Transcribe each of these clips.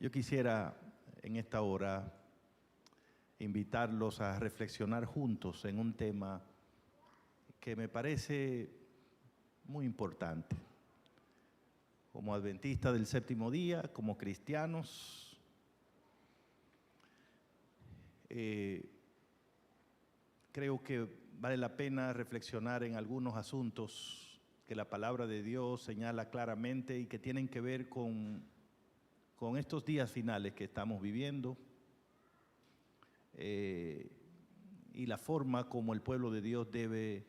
Yo quisiera en esta hora invitarlos a reflexionar juntos en un tema que me parece muy importante. Como adventistas del séptimo día, como cristianos, creo que vale la pena reflexionar en algunos asuntos que la palabra de Dios señala claramente y que tienen que ver con estos días finales que estamos viviendo y la forma como el pueblo de Dios debe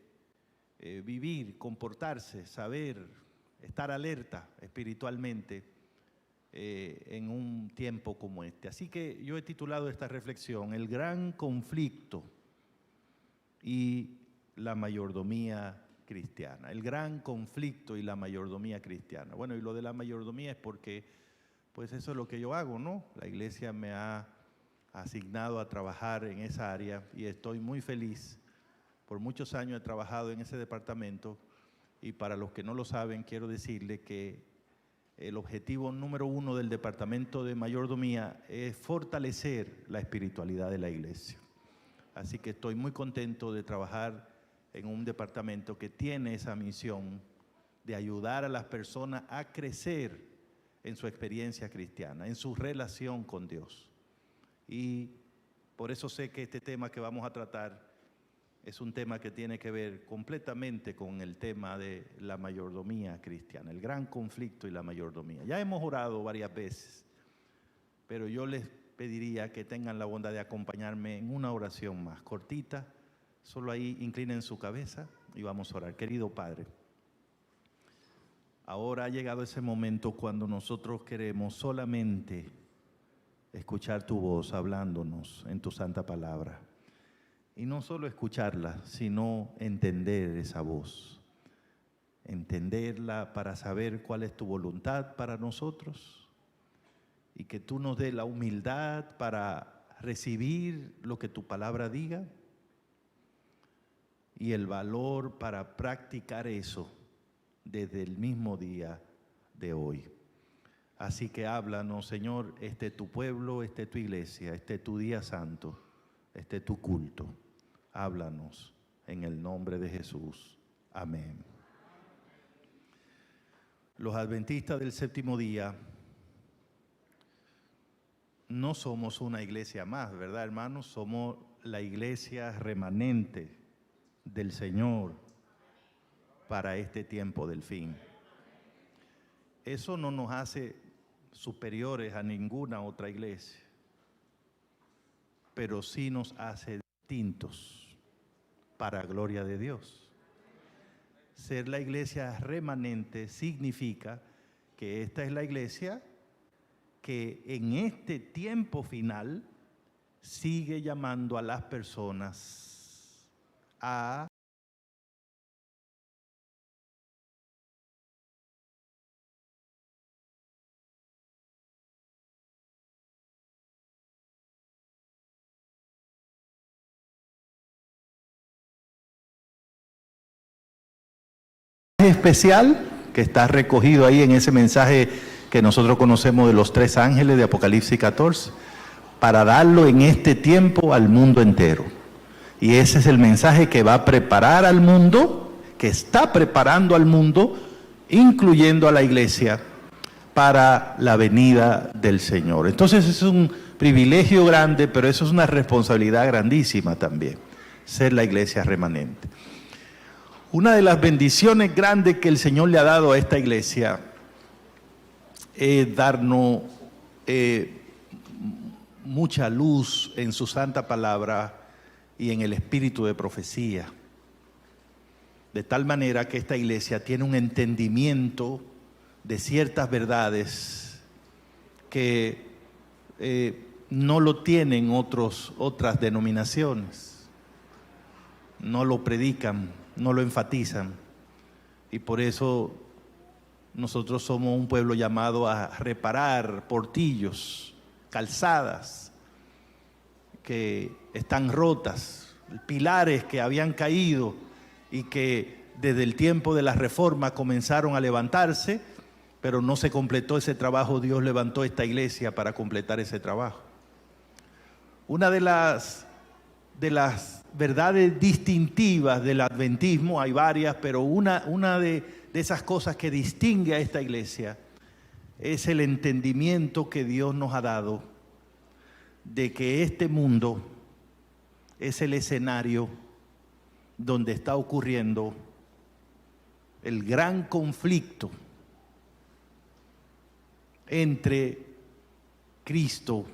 vivir, comportarse, saber, estar alerta espiritualmente en un tiempo como este. Así que yo he titulado esta reflexión, El gran conflicto y la mayordomía cristiana. El gran conflicto y la mayordomía cristiana. Bueno, y lo de la mayordomía es porque pues eso es lo que yo hago, ¿no? La iglesia me ha asignado a trabajar en esa área y estoy muy feliz. Por muchos años he trabajado en ese departamento y para los que no lo saben, quiero decirle que el objetivo número uno del departamento de mayordomía es fortalecer la espiritualidad de la iglesia. Así que estoy muy contento de trabajar en un departamento que tiene esa misión de ayudar a las personas a crecer en su experiencia cristiana, en su relación con Dios. Y por eso sé que este tema que vamos a tratar es un tema que tiene que ver completamente con el tema de la mayordomía cristiana, el gran conflicto y la mayordomía. Ya hemos orado varias veces, pero yo les pediría que tengan la bondad de acompañarme en una oración más cortita. Solo ahí inclinen su cabeza y vamos a orar. Querido Padre, ahora ha llegado ese momento cuando nosotros queremos solamente escuchar tu voz hablándonos en tu santa palabra. Y no solo escucharla, sino entender esa voz. Entenderla para saber cuál es tu voluntad para nosotros y que tú nos des la humildad para recibir lo que tu palabra diga y el valor para practicar eso desde el mismo día de hoy. Así que háblanos, Señor, este es tu pueblo, este es tu iglesia, este es tu día santo, este es tu culto. Háblanos en el nombre de Jesús. Amén. Los adventistas del séptimo día no somos una iglesia más, ¿verdad, hermanos? Somos la iglesia remanente del Señor para este tiempo del fin. Eso no nos hace superiores a ninguna otra iglesia, pero sí nos hace distintos para gloria de Dios. Ser la iglesia remanente significa que esta es la iglesia que en este tiempo final sigue llamando a las personas a especial que está recogido ahí en ese mensaje que nosotros conocemos de los 3 ángeles de Apocalipsis 14, para darlo en este tiempo al mundo entero. Y ese es el mensaje que va a preparar al mundo, que está preparando al mundo, incluyendo a la iglesia, para la venida del Señor. Entonces es un privilegio grande, pero eso es una responsabilidad grandísima también, ser la iglesia remanente. Una de las bendiciones grandes que el Señor le ha dado a esta iglesia es darnos mucha luz en su santa palabra y en el espíritu de profecía. De tal manera que esta iglesia tiene un entendimiento de ciertas verdades que no lo tienen otras denominaciones. No lo predican, no lo enfatizan, y por eso nosotros somos un pueblo llamado a reparar portillos, calzadas que están rotas, pilares que habían caído y que desde el tiempo de la Reforma comenzaron a levantarse pero no se completó ese trabajo. Dios levantó esta iglesia para completar ese trabajo. Una de las verdades distintivas del adventismo, hay varias, pero una de esas cosas que distingue a esta iglesia es el entendimiento que Dios nos ha dado de que este mundo es el escenario donde está ocurriendo el gran conflicto entre Cristo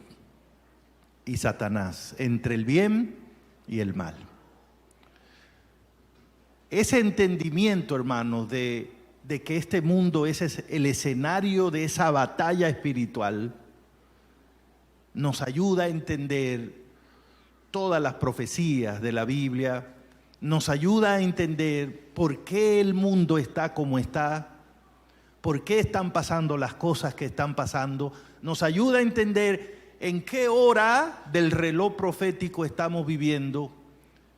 y Satanás, entre el bien y el mal. Ese entendimiento, hermanos, de que este mundo es el escenario de esa batalla espiritual, nos ayuda a entender todas las profecías de la Biblia, nos ayuda a entender por qué el mundo está como está, por qué están pasando las cosas que están pasando, nos ayuda a entender en qué hora del reloj profético estamos viviendo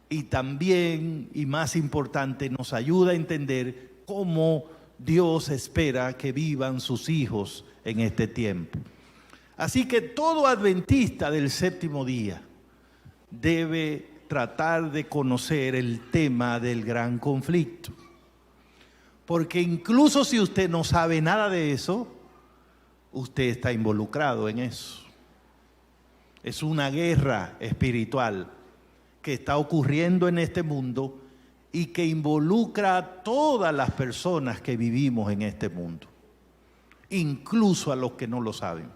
y también, y más importante, nos ayuda a entender cómo Dios espera que vivan sus hijos en este tiempo. Así que todo adventista del séptimo día debe tratar de conocer el tema del gran conflicto. Porque incluso si usted no sabe nada de eso, usted está involucrado en eso. Es una guerra espiritual que está ocurriendo en este mundo y que involucra a todas las personas que vivimos en este mundo, incluso a los que no lo saben.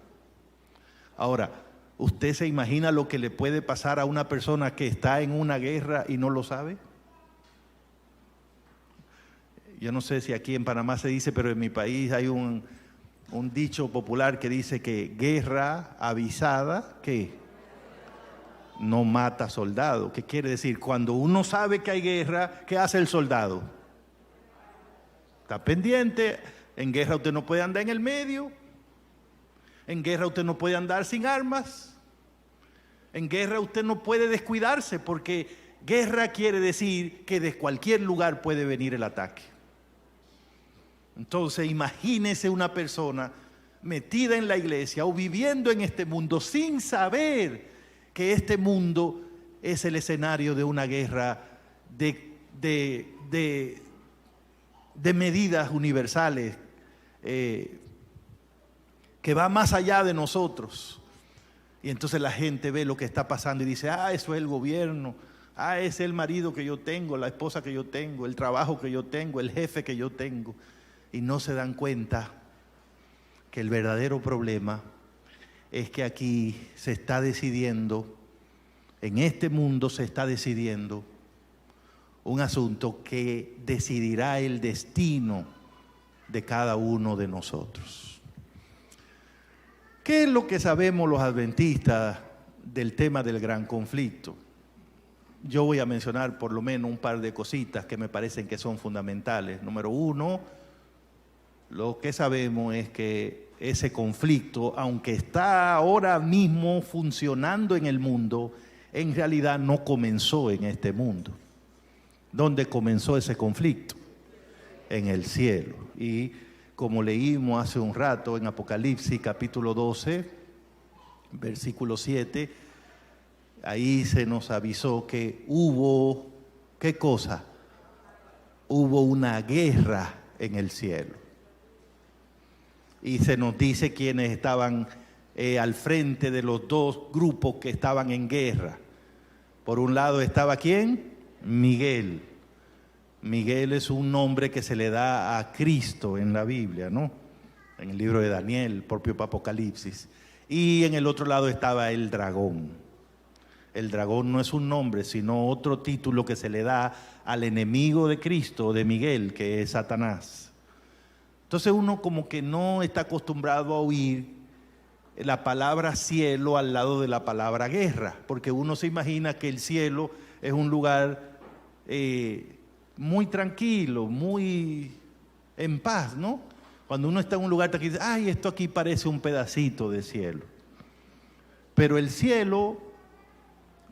Ahora, ¿usted se imagina lo que le puede pasar a una persona que está en una guerra y no lo sabe? Yo no sé si aquí en Panamá se dice, pero en mi país hay un dicho popular que dice que guerra avisada, ¿qué? No mata soldado. ¿Qué quiere decir? Cuando uno sabe que hay guerra, ¿qué hace el soldado? Está pendiente. En guerra usted no puede andar en el medio. En guerra usted no puede andar sin armas. En guerra usted no puede descuidarse, porque guerra quiere decir que de cualquier lugar puede venir el ataque. Entonces imagínese una persona metida en la iglesia o viviendo en este mundo sin saber que este mundo es el escenario de una guerra de medidas universales que va más allá de nosotros. Y entonces la gente ve lo que está pasando y dice, eso es el gobierno, es el marido que yo tengo, la esposa que yo tengo, el trabajo que yo tengo, el jefe que yo tengo. Y no se dan cuenta que el verdadero problema es que aquí se está decidiendo, en este mundo se está decidiendo un asunto que decidirá el destino de cada uno de nosotros. ¿Qué es lo que sabemos los adventistas del tema del gran conflicto? Yo voy a mencionar por lo menos un par de cositas que me parecen que son fundamentales. Número uno, lo que sabemos es que ese conflicto, aunque está ahora mismo funcionando en el mundo, en realidad no comenzó en este mundo. ¿Dónde comenzó ese conflicto? En el cielo. Y como leímos hace un rato en Apocalipsis capítulo 12, versículo 7, ahí se nos avisó que hubo, ¿qué cosa? Hubo una guerra en el cielo. Y se nos dice quiénes estaban al frente de los dos grupos que estaban en guerra. Por un lado estaba ¿quién? Miguel. Miguel es un nombre que se le da a Cristo en la Biblia, ¿no? En el libro de Daniel, el propio Apocalipsis. Y en el otro lado estaba el dragón. El dragón no es un nombre, sino otro título que se le da al enemigo de Cristo, de Miguel, que es Satanás. Entonces uno como que no está acostumbrado a oír la palabra cielo al lado de la palabra guerra, porque uno se imagina que el cielo es un lugar muy tranquilo, muy en paz, ¿no? Cuando uno está en un lugar que dice, esto aquí parece un pedacito de cielo. Pero el cielo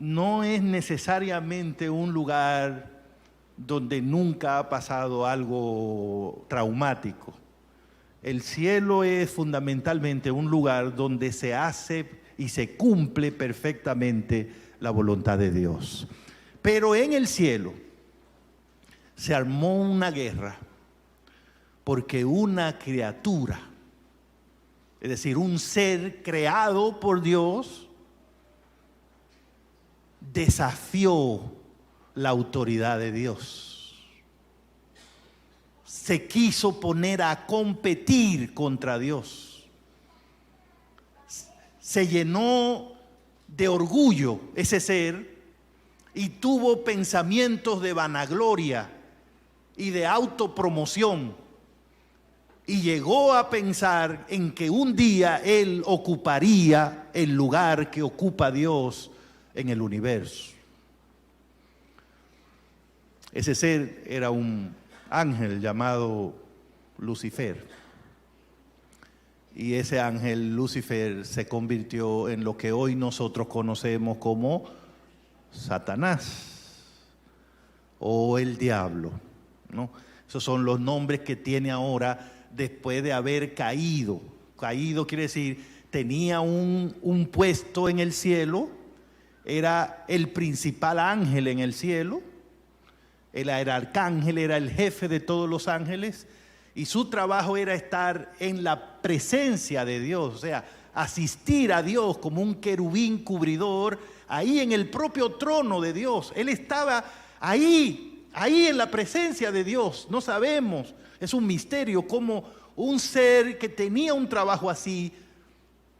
no es necesariamente un lugar donde nunca ha pasado algo traumático. El cielo es fundamentalmente un lugar donde se hace y se cumple perfectamente la voluntad de Dios. Pero en el cielo se armó una guerra porque una criatura, es decir, un ser creado por Dios, desafió la autoridad de Dios. Se quiso poner a competir contra Dios. Se llenó de orgullo ese ser y tuvo pensamientos de vanagloria y de autopromoción. Y llegó a pensar en que un día él ocuparía el lugar que ocupa Dios en el universo. Ese ser era un ángel llamado Lucifer. Y ese ángel Lucifer se convirtió en lo que hoy nosotros conocemos como Satanás o el diablo, ¿no? Esos son los nombres que tiene ahora después de haber caído. Caído quiere decir, tenía un puesto en el cielo, era el principal ángel en el cielo, era el arcángel, era el jefe de todos los ángeles, y su trabajo era estar en la presencia de Dios, o sea, asistir a Dios como un querubín cubridor, ahí en el propio trono de Dios. Él estaba ahí en la presencia de Dios. No sabemos, es un misterio cómo un ser que tenía un trabajo así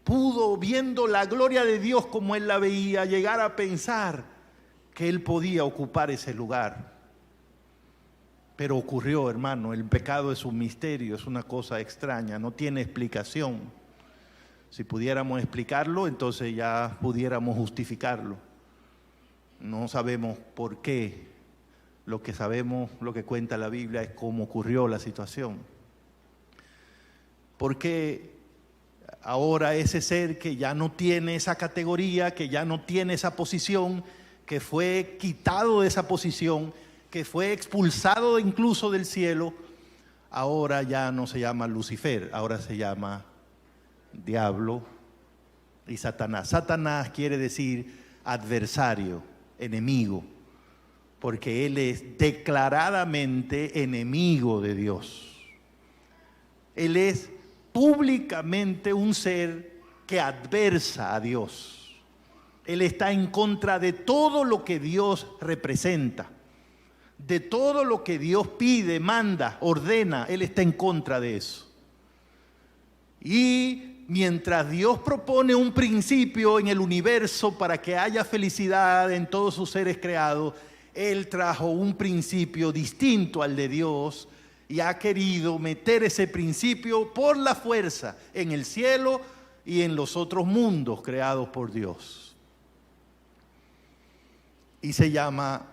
pudo, viendo la gloria de Dios como él la veía, llegar a pensar que él podía ocupar ese lugar. Pero ocurrió, hermano, el pecado es un misterio, es una cosa extraña, no tiene explicación. Si pudiéramos explicarlo, entonces ya pudiéramos justificarlo. No sabemos por qué. Lo que sabemos, lo que cuenta la Biblia es cómo ocurrió la situación. Porque ahora ese ser que ya no tiene esa categoría, que ya no tiene esa posición, que fue quitado de esa posición, que fue expulsado incluso del cielo, ahora ya no se llama Lucifer, ahora se llama diablo y Satanás. Satanás quiere decir adversario, enemigo, porque él es declaradamente enemigo de Dios. Él es públicamente un ser que adversa a Dios. Él está en contra de todo lo que Dios representa, de todo lo que Dios pide, manda, ordena. Él está en contra de eso. Y mientras Dios propone un principio en el universo para que haya felicidad en todos sus seres creados, Él trajo un principio distinto al de Dios y ha querido meter ese principio por la fuerza en el cielo y en los otros mundos creados por Dios. Y se llama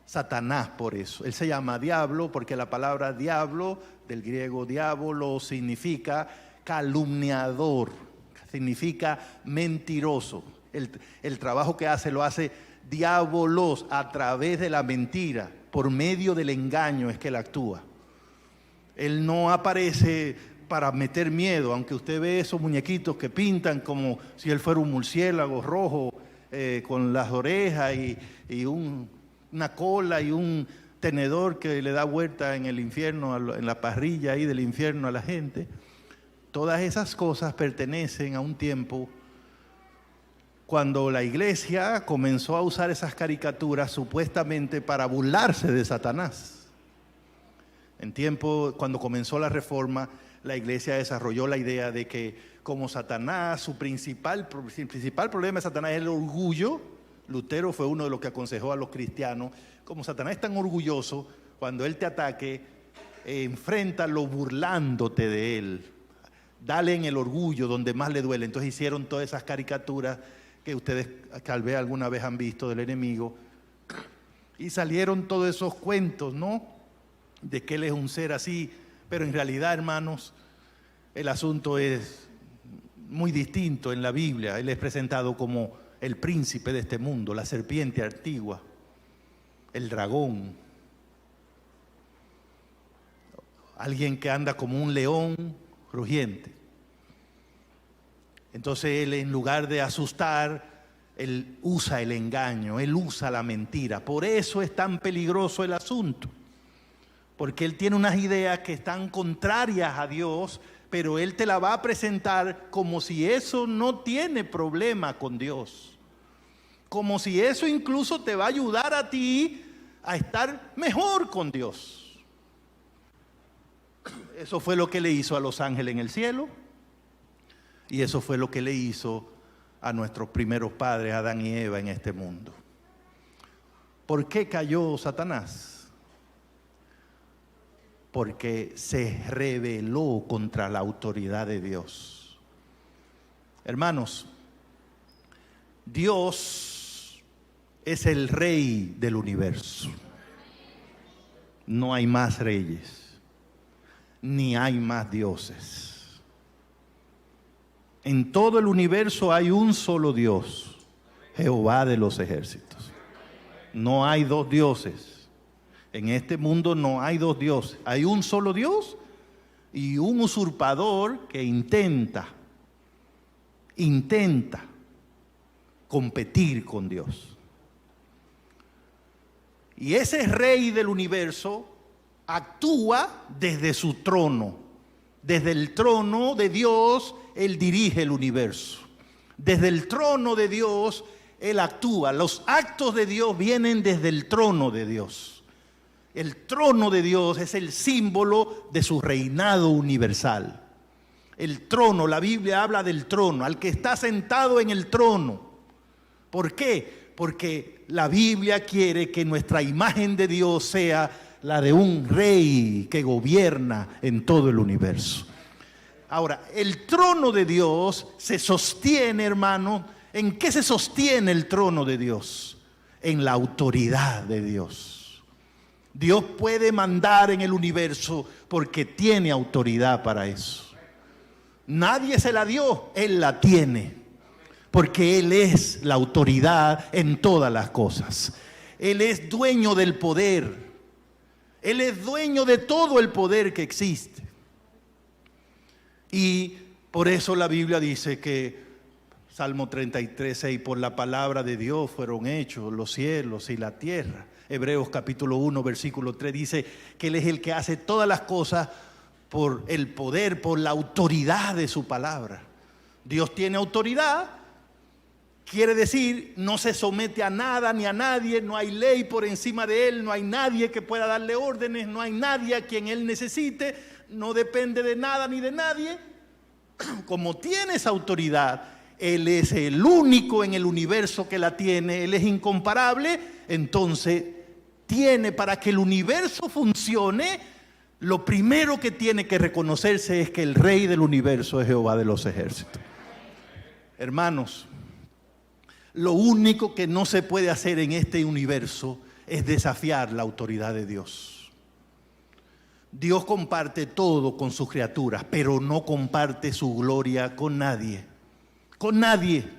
Satanás por eso. Él se llama diablo porque la palabra diablo, del griego diabolo, significa calumniador, significa mentiroso. El trabajo que hace lo hace diabolos, a través de la mentira, por medio del engaño es que él actúa. Él no aparece para meter miedo, aunque usted ve esos muñequitos que pintan como si él fuera un murciélago rojo, con las orejas y una cola y un tenedor que le da vuelta en el infierno, en la parrilla ahí del infierno a la gente. Todas esas cosas pertenecen a un tiempo cuando la iglesia comenzó a usar esas caricaturas supuestamente para burlarse de Satanás. En tiempo, cuando comenzó la reforma, la iglesia desarrolló la idea de que como Satanás, su principal problema de Satanás es el orgullo. Lutero fue uno de los que aconsejó a los cristianos, como Satanás es tan orgulloso, cuando él te ataque, enfréntalo burlándote de él. Dale en el orgullo donde más le duele. Entonces hicieron todas esas caricaturas que ustedes tal vez alguna vez han visto del enemigo. Y salieron todos esos cuentos, ¿no?, de que él es un ser así. Pero en realidad, hermanos, el asunto es muy distinto en la Biblia. Él es presentado como el príncipe de este mundo, la serpiente antigua, el dragón. Alguien que anda como un león, crujiente. Entonces él, en lugar de asustar, él usa el engaño, él usa la mentira. Por eso es tan peligroso el asunto, porque él tiene unas ideas que están contrarias a Dios, pero él te la va a presentar como si eso no tiene problema con Dios, como si eso incluso te va a ayudar a ti a estar mejor con Dios. Eso fue lo que le hizo a los ángeles en el cielo, y eso fue lo que le hizo a nuestros primeros padres, Adán y Eva, en este mundo. ¿Por qué cayó Satanás? Porque se rebeló contra la autoridad de Dios. Hermanos, Dios es el rey del universo. No hay más reyes, ni hay más dioses. En todo el universo hay un solo Dios, Jehová de los ejércitos. No hay dos dioses. En este mundo no hay dos dioses. Hay un solo Dios y un usurpador que intenta competir con Dios. Y ese rey del universo actúa desde su trono. Desde el trono de Dios, Él dirige el universo. Desde el trono de Dios, Él actúa. Los actos de Dios vienen desde el trono de Dios. El trono de Dios es el símbolo de su reinado universal. El trono, la Biblia habla del trono, al que está sentado en el trono. ¿Por qué? Porque la Biblia quiere que nuestra imagen de Dios sea la de un rey que gobierna en todo el universo. Ahora, el trono de Dios se sostiene, hermano. ¿En qué se sostiene el trono de Dios? En la autoridad de Dios. Dios puede mandar en el universo porque tiene autoridad para eso. Nadie se la dio, Él la tiene, porque Él es la autoridad en todas las cosas. Él es dueño del poder. Él es dueño de todo el poder que existe. Y por eso la Biblia dice que, Salmo 33:6, por la palabra de Dios fueron hechos los cielos y la tierra. Hebreos capítulo 1, versículo 3 dice que Él es el que hace todas las cosas por el poder, por la autoridad de su palabra. Dios tiene autoridad. Quiere decir, no se somete a nada ni a nadie, no hay ley por encima de Él, no hay nadie que pueda darle órdenes, no hay nadie a quien Él necesite, no depende de nada ni de nadie. Como tiene esa autoridad, Él es el único en el universo que la tiene, Él es incomparable, entonces tiene, para que el universo funcione, lo primero que tiene que reconocerse es que el Rey del universo es Jehová de los ejércitos. Hermanos, lo único que no se puede hacer en este universo es desafiar la autoridad de Dios. Dios comparte todo con sus criaturas, pero no comparte su gloria con nadie. Con nadie.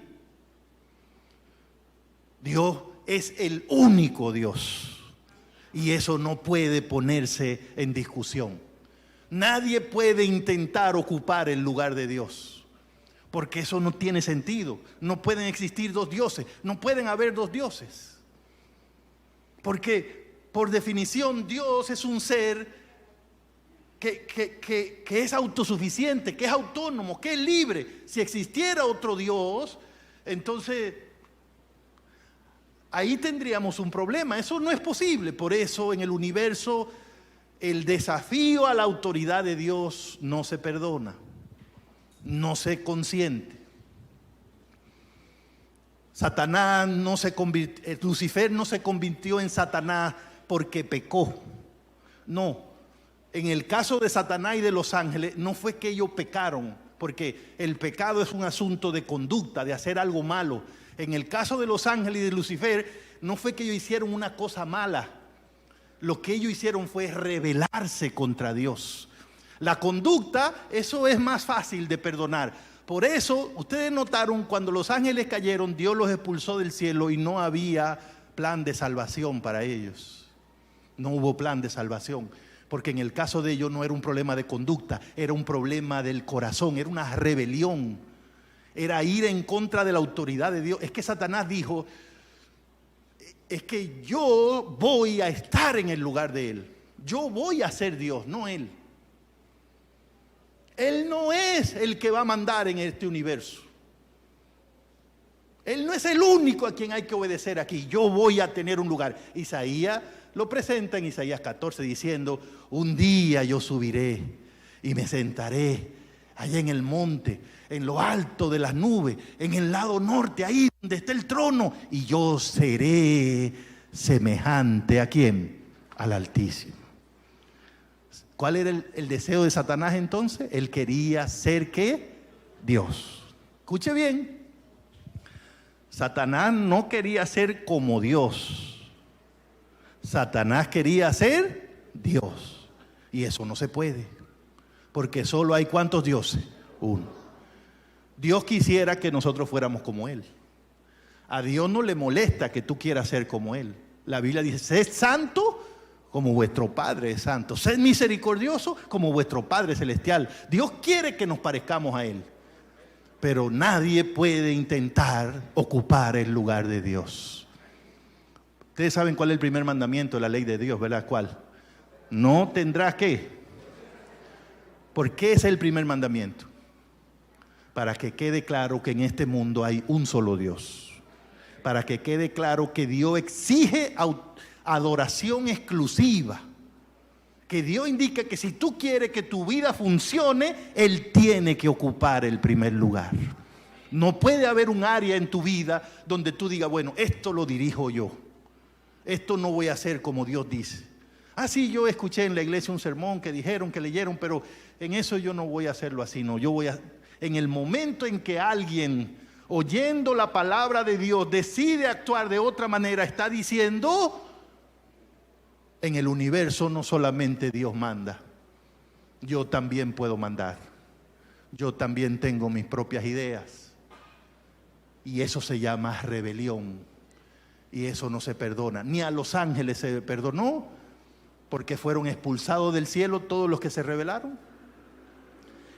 Dios es el único Dios. Y eso no puede ponerse en discusión. Nadie puede intentar ocupar el lugar de Dios. Porque eso no tiene sentido. No pueden existir dos dioses. No pueden haber dos dioses. Porque por definición Dios es un ser que es autosuficiente, que es autónomo, que es libre. Si existiera otro Dios, entonces ahí tendríamos un problema. Eso no es posible. Por eso en el universo el desafío a la autoridad de Dios no se perdona. No se consiente. Satanás no se convirtió, Lucifer no se convirtió en Satanás porque pecó. No, en el caso de Satanás y de los ángeles no fue que ellos pecaron, porque el pecado es un asunto de conducta, de hacer algo malo. En el caso de los ángeles y de Lucifer no fue que ellos hicieron una cosa mala. Lo que ellos hicieron fue rebelarse contra Dios. La conducta, eso es más fácil de perdonar. Por eso, ustedes notaron, cuando los ángeles cayeron, Dios los expulsó del cielo y no había plan de salvación para ellos. No hubo plan de salvación. Porque en el caso de ellos no era un problema de conducta, era un problema del corazón, era una rebelión, era ir en contra de la autoridad de Dios. Es que Satanás dijo, es que yo voy a estar en el lugar de Él. Yo voy a ser Dios, no Él. Él no es el que va a mandar en este universo. Él no es el único a quien hay que obedecer aquí. Yo voy a tener un lugar. Isaías lo presenta en Isaías 14 diciendo, un día yo subiré y me sentaré allá en el monte, en lo alto de las nubes, en el lado norte, ahí donde está el trono, y yo seré semejante ¿a quién? Al Altísimo. ¿Cuál era el deseo de Satanás entonces? Él quería ser ¿qué? Dios. Escuche bien. Satanás no quería ser como Dios. Satanás quería ser Dios. Y eso no se puede. Porque solo hay ¿cuántos dioses? Uno. Dios quisiera que nosotros fuéramos como Él. A Dios no le molesta que tú quieras ser como Él. La Biblia dice, sed santo como vuestro Padre es santo. Sed misericordioso como vuestro Padre celestial. Dios quiere que nos parezcamos a Él. Pero nadie puede intentar ocupar el lugar de Dios. Ustedes saben cuál es el primer mandamiento de la ley de Dios, ¿verdad? ¿Cuál? No tendrás ¿qué? ¿Por qué es el primer mandamiento? Para que quede claro que en este mundo hay un solo Dios. Para que quede claro que Dios exige adoración exclusiva. Que Dios indica que si tú quieres que tu vida funcione, Él tiene que ocupar el primer lugar. No puede haber un área en tu vida donde tú digas, bueno, esto lo dirijo yo. Esto no voy a hacer como Dios dice. Sí, yo escuché en la iglesia un sermón que dijeron, que leyeron, pero en eso yo no voy a hacerlo así. No, yo voy a... En el momento en que alguien, oyendo la palabra de Dios, decide actuar de otra manera, está diciendo... En el universo no solamente Dios manda, yo también puedo mandar. Yo también tengo mis propias ideas. Y eso se llama rebelión. Y eso no se perdona. Ni a los ángeles se perdonó, porque fueron expulsados del cielo todos los que se rebelaron.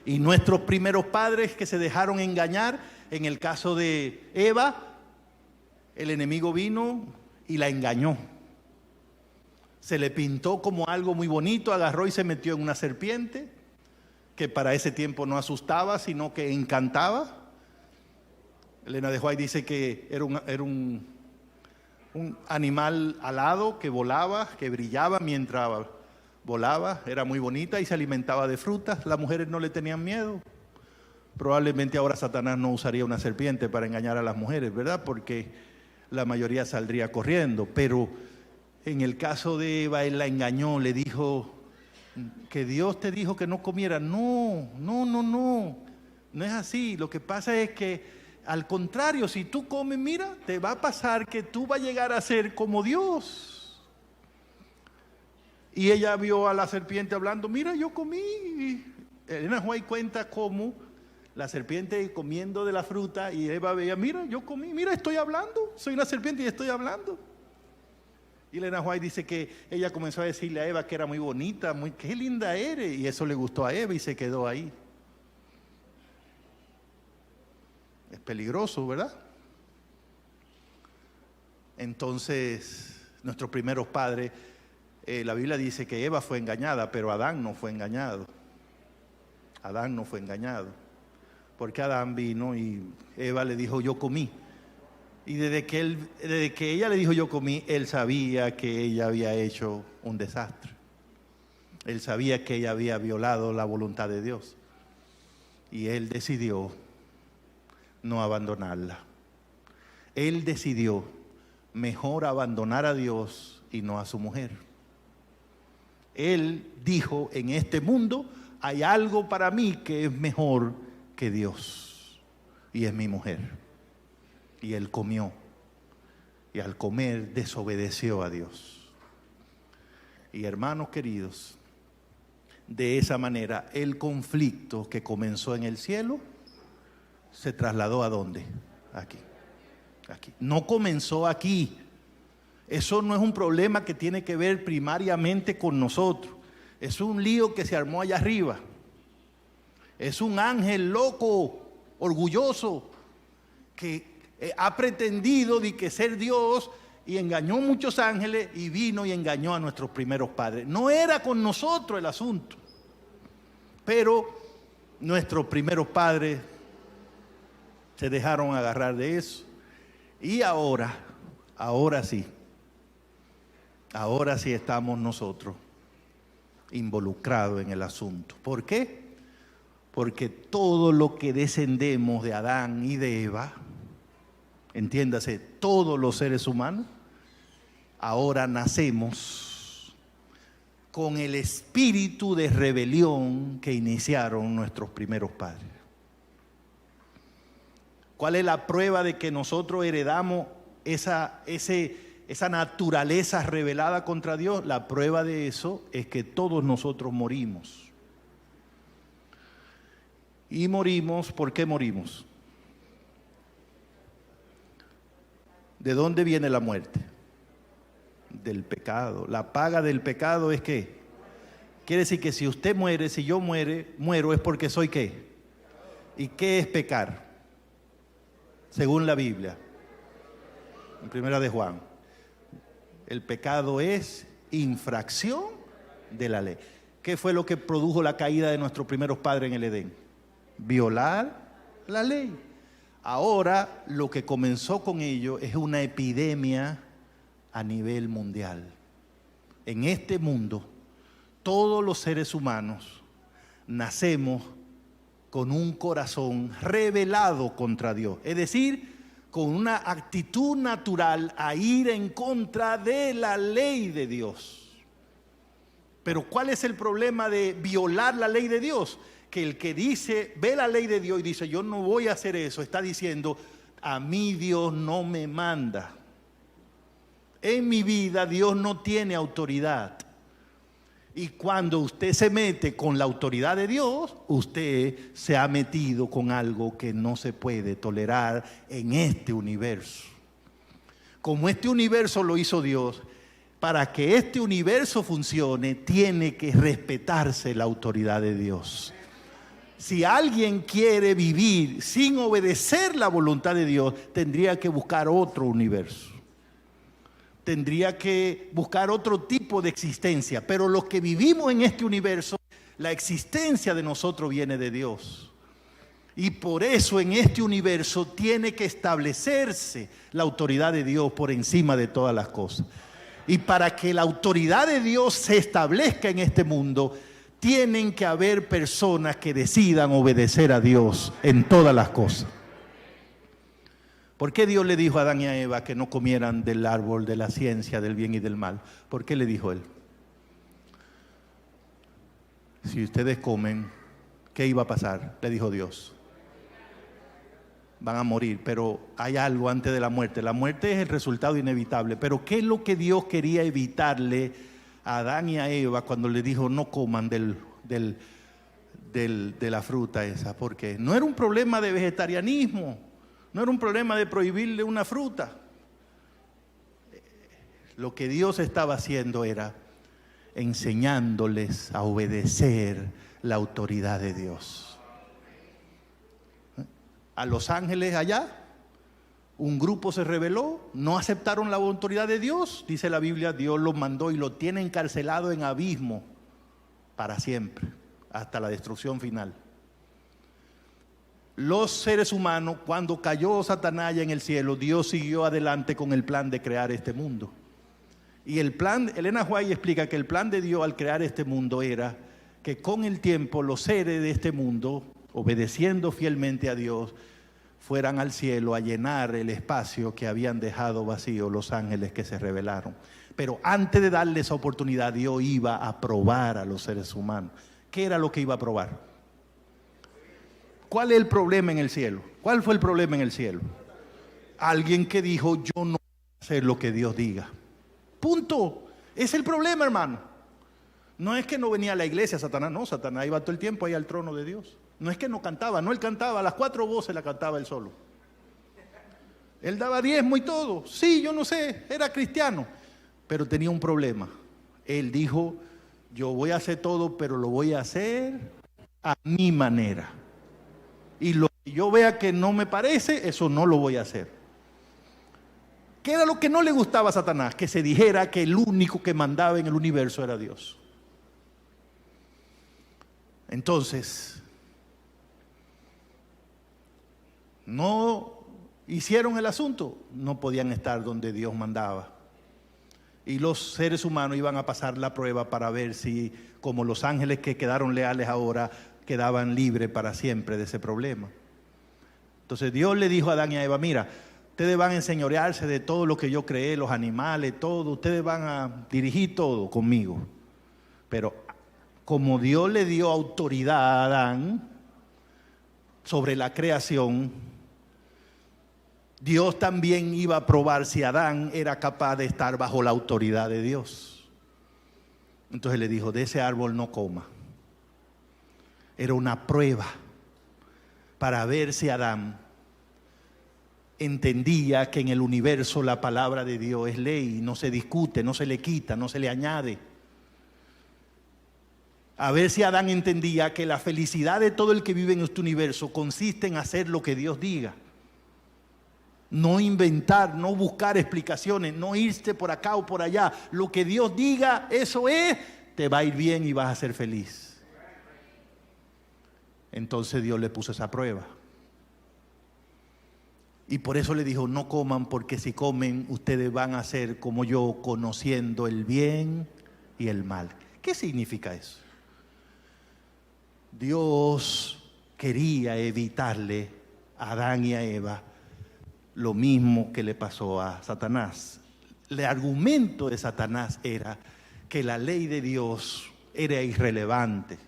Y nuestros primeros padres que se dejaron engañar, en el caso de Eva, el enemigo vino y la engañó. Se le pintó como algo muy bonito, agarró y se metió en una serpiente, que para ese tiempo no asustaba, sino que encantaba. Elena de White dice que era un animal alado que volaba, que brillaba mientras volaba, era muy bonita y se alimentaba de frutas. Las mujeres no le tenían miedo. Probablemente ahora Satanás no usaría una serpiente para engañar a las mujeres, ¿verdad? Porque la mayoría saldría corriendo, pero... En el caso de Eva, él la engañó, le dijo que Dios te dijo que no comiera. No es así. Lo que pasa es que al contrario, si tú comes, mira, te va a pasar que tú vas a llegar a ser como Dios. Y ella vio a la serpiente hablando, mira, yo comí. Elena White cuenta cómo la serpiente comiendo de la fruta y Eva veía, mira, yo comí, mira, estoy hablando, soy una serpiente y estoy hablando. Y Elena White dice que ella comenzó a decirle a Eva que era muy bonita, qué linda eres, y eso le gustó a Eva y se quedó ahí. Es peligroso, ¿verdad? Entonces, nuestros primeros padres, la Biblia dice que Eva fue engañada, pero Adán no fue engañado. Adán no fue engañado, porque Adán vino y Eva le dijo, yo comí. Y desde que ella le dijo yo comí, él sabía que ella había hecho un desastre. Él sabía que ella había violado la voluntad de Dios. Y él decidió no abandonarla. Él decidió mejor abandonar a Dios y no a su mujer. Él dijo, en este mundo hay algo para mí que es mejor que Dios. Y es mi mujer. Y él comió. Y al comer desobedeció a Dios. Y hermanos queridos, de esa manera el conflicto que comenzó en el cielo se trasladó ¿a dónde? Aquí. No comenzó aquí. Eso no es un problema que tiene que ver primariamente con nosotros. Es un lío que se armó allá arriba. Es un ángel loco, orgulloso, que ha pretendido de que ser Dios y engañó a muchos ángeles y vino y engañó a nuestros primeros padres. No era con nosotros el asunto, pero nuestros primeros padres se dejaron agarrar de eso. Y ahora sí estamos nosotros involucrados en el asunto. ¿Por qué? Porque todo lo que descendemos de Adán y de Eva, entiéndase, todos los seres humanos, ahora nacemos con el espíritu de rebelión que iniciaron nuestros primeros padres. ¿Cuál es la prueba de que nosotros heredamos esa naturaleza rebelada contra Dios? La prueba de eso es que todos nosotros morimos. Y morimos, ¿por qué morimos? ¿De dónde viene la muerte? Del pecado. La paga del pecado es ¿qué? Quiere decir que si usted muere, si yo muero es porque soy ¿qué? ¿Y qué es pecar? Según la Biblia, en Primera de Juan, el pecado es infracción de la ley. ¿Qué fue lo que produjo la caída de nuestros primeros padres en el Edén? Violar la ley. Ahora lo que comenzó con ello es una epidemia a nivel mundial. En este mundo, todos los seres humanos nacemos con un corazón rebelado contra Dios, es decir, con una actitud natural a ir en contra de la ley de Dios. Pero ¿cuál es el problema de violar la ley de Dios? Que el que dice, ve la ley de Dios y dice, yo no voy a hacer eso, está diciendo, a mí Dios no me manda. En mi vida Dios no tiene autoridad. Y cuando usted se mete con la autoridad de Dios, usted se ha metido con algo que no se puede tolerar en este universo. Como este universo lo hizo Dios, para que este universo funcione, tiene que respetarse la autoridad de Dios. Si alguien quiere vivir sin obedecer la voluntad de Dios, tendría que buscar otro universo. Tendría que buscar otro tipo de existencia. Pero los que vivimos en este universo, la existencia de nosotros viene de Dios. Y por eso en este universo tiene que establecerse la autoridad de Dios por encima de todas las cosas. Y para que la autoridad de Dios se establezca en este mundo, tienen que haber personas que decidan obedecer a Dios en todas las cosas. ¿Por qué Dios le dijo a Adán y a Eva que no comieran del árbol de la ciencia del bien y del mal? ¿Por qué le dijo él? Si ustedes comen, ¿qué iba a pasar? Le dijo Dios. Van a morir, pero hay algo antes de la muerte. La muerte es el resultado inevitable. Pero ¿qué es lo que Dios quería evitarle a Adán y a Eva cuando le dijo no coman de la fruta esa? Porque no era un problema de vegetarianismo. No era un problema de prohibirle una fruta. Lo que Dios estaba haciendo era enseñándoles a obedecer la autoridad de Dios. A los ángeles allá, un grupo se rebeló, no aceptaron la autoridad de Dios. Dice la Biblia, Dios los mandó y lo tiene encarcelado en abismo para siempre, hasta la destrucción final. Los seres humanos, cuando cayó Satanás en el cielo, Dios siguió adelante con el plan de crear este mundo. Y el plan, Elena White explica que el plan de Dios al crear este mundo era que con el tiempo los seres de este mundo, obedeciendo fielmente a Dios, fueran al cielo a llenar el espacio que habían dejado vacío los ángeles que se rebelaron. Pero antes de darle esa oportunidad, Dios iba a probar a los seres humanos. ¿Qué era lo que iba a probar? ¿Cuál es el problema en el cielo? ¿Cuál fue el problema en el cielo? Alguien que dijo, yo no voy a hacer lo que Dios diga. Punto. Es el problema, hermano. No es que no venía a la iglesia Satanás, no, Satanás iba todo el tiempo ahí al trono de Dios. No es que no cantaba, no, él cantaba, las 4 voces la cantaba él solo. Él daba diezmo y todo. Sí, yo no sé, era cristiano, pero tenía un problema. Él dijo, Yo voy a hacer todo, pero lo voy a hacer a mi manera. Y lo que yo vea que no me parece, eso no lo voy a hacer. ¿Qué era lo que no le gustaba a Satanás? Que se dijera que el único que mandaba en el universo era Dios. Entonces, no hicieron el asunto, no podían estar donde Dios mandaba. Y los seres humanos iban a pasar la prueba para ver si, como los ángeles que quedaron leales ahora, quedaban libres para siempre de ese problema. Entonces Dios le dijo a Adán y a Eva: mira, ustedes van a enseñorearse de todo lo que yo creé, los animales, todo. Ustedes van a dirigir todo conmigo. Pero como Dios le dio autoridad a Adán sobre la creación, Dios también iba a probar si Adán era capaz de estar bajo la autoridad de Dios. Entonces le dijo: de ese árbol no coma. Era una prueba para ver si Adán entendía que en el universo la palabra de Dios es ley, no se discute, no se le quita, no se le añade. A ver si Adán entendía que la felicidad de todo el que vive en este universo consiste en hacer lo que Dios diga. No inventar, no buscar explicaciones, no irse por acá o por allá. Lo que Dios diga, eso es, te va a ir bien y vas a ser feliz. Entonces Dios le puso esa prueba. Y por eso le dijo: no coman, porque si comen ustedes van a ser como yo, conociendo el bien y el mal. ¿Qué significa eso? Dios quería evitarle a Adán y a Eva lo mismo que le pasó a Satanás. El argumento de Satanás era que la ley de Dios era irrelevante,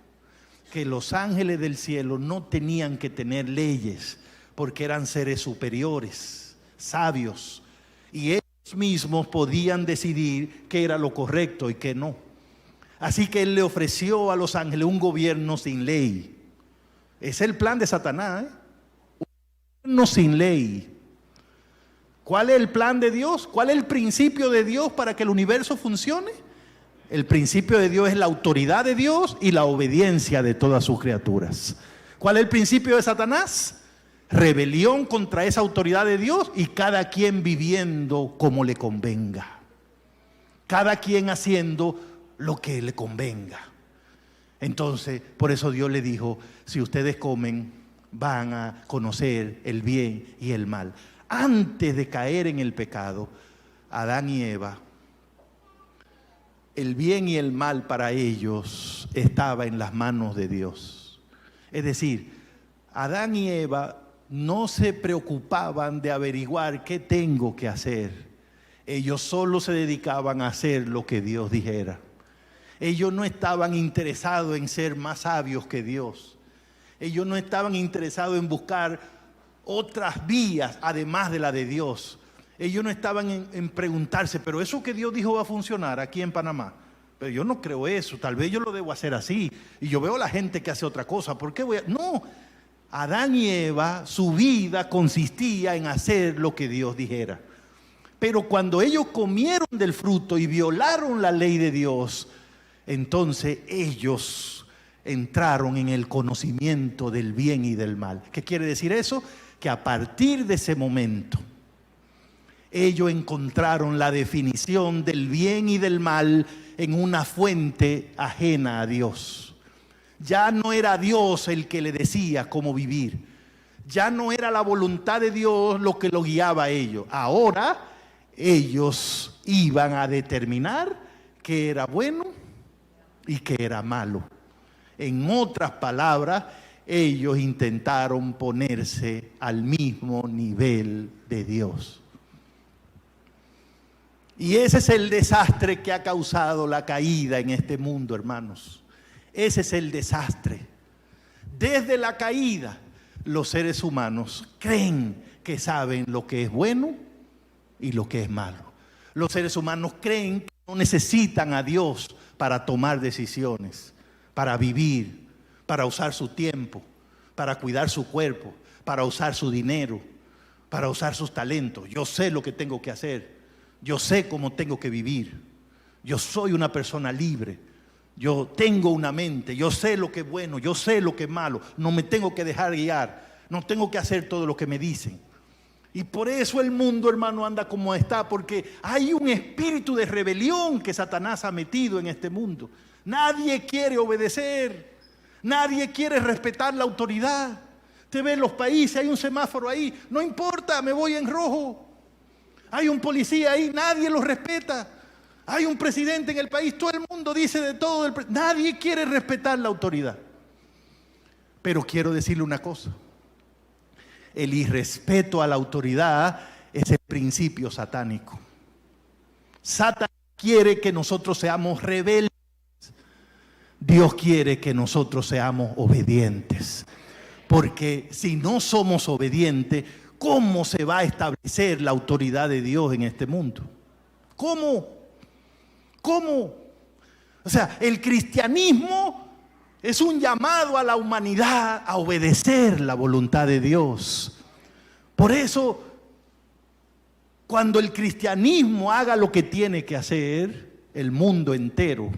que los ángeles del cielo no tenían que tener leyes, porque eran seres superiores, sabios, y ellos mismos podían decidir qué era lo correcto y qué no. Así que él le ofreció a los ángeles un gobierno sin ley. Es el plan de Satanás, un gobierno sin ley. ¿Cuál es el plan de Dios? ¿Cuál es el principio de Dios para que el universo funcione? El principio de Dios es la autoridad de Dios y la obediencia de todas sus criaturas. ¿Cuál es el principio de Satanás? Rebelión contra esa autoridad de Dios y cada quien viviendo como le convenga. Cada quien haciendo lo que le convenga. Entonces, por eso Dios le dijo: si ustedes comen, van a conocer el bien y el mal. Antes de caer en el pecado, Adán y Eva, el bien y el mal para ellos estaba en las manos de Dios. Es decir, Adán y Eva no se preocupaban de averiguar qué tengo que hacer. Ellos solo se dedicaban a hacer lo que Dios dijera. Ellos no estaban interesados en ser más sabios que Dios. Ellos no estaban interesados en buscar otras vías además de la de Dios. Ellos no estaban en preguntarse: pero eso que Dios dijo va a funcionar aquí en Panamá. Pero yo no creo eso, tal vez yo lo debo hacer así. Y yo veo a la gente que hace otra cosa, ¿por qué voy a...? No, Adán y Eva, su vida consistía en hacer lo que Dios dijera. Pero cuando ellos comieron del fruto y violaron la ley de Dios, entonces ellos entraron en el conocimiento del bien y del mal. ¿Qué quiere decir eso? Que a partir de ese momento ellos encontraron la definición del bien y del mal en una fuente ajena a Dios. Ya no era Dios el que le decía cómo vivir. Ya no era la voluntad de Dios lo que lo guiaba a ellos. Ahora ellos iban a determinar qué era bueno y qué era malo. En otras palabras, ellos intentaron ponerse al mismo nivel de Dios. Y ese es el desastre que ha causado la caída en este mundo, hermanos. Ese es el desastre. Desde la caída, los seres humanos creen que saben lo que es bueno y lo que es malo. Los seres humanos creen que no necesitan a Dios para tomar decisiones, para vivir, para usar su tiempo, para cuidar su cuerpo, para usar su dinero, para usar sus talentos. Yo sé lo que tengo que hacer. Yo sé cómo tengo que vivir. Yo soy una persona libre. Yo tengo una mente, yo sé lo que es bueno, yo sé lo que es malo. No me tengo que dejar guiar, no tengo que hacer todo lo que me dicen. Y por eso el mundo, hermano, anda como está, porque hay un espíritu de rebelión que Satanás ha metido en este mundo. Nadie quiere obedecer, nadie quiere respetar la autoridad. Te ves en los países, hay un semáforo ahí, no importa, me voy en rojo. Hay un policía ahí, nadie lo respeta. Hay un presidente en el país, todo el mundo dice de todo. Nadie quiere respetar la autoridad. Pero quiero decirle una cosa. El irrespeto a la autoridad es el principio satánico. Satanás quiere que nosotros seamos rebeldes. Dios quiere que nosotros seamos obedientes. Porque si no somos obedientes, ¿cómo se va a establecer la autoridad de Dios en este mundo? ¿Cómo? O sea, el cristianismo es un llamado a la humanidad a obedecer la voluntad de Dios. Por eso, cuando el cristianismo haga lo que tiene que hacer, el mundo entero,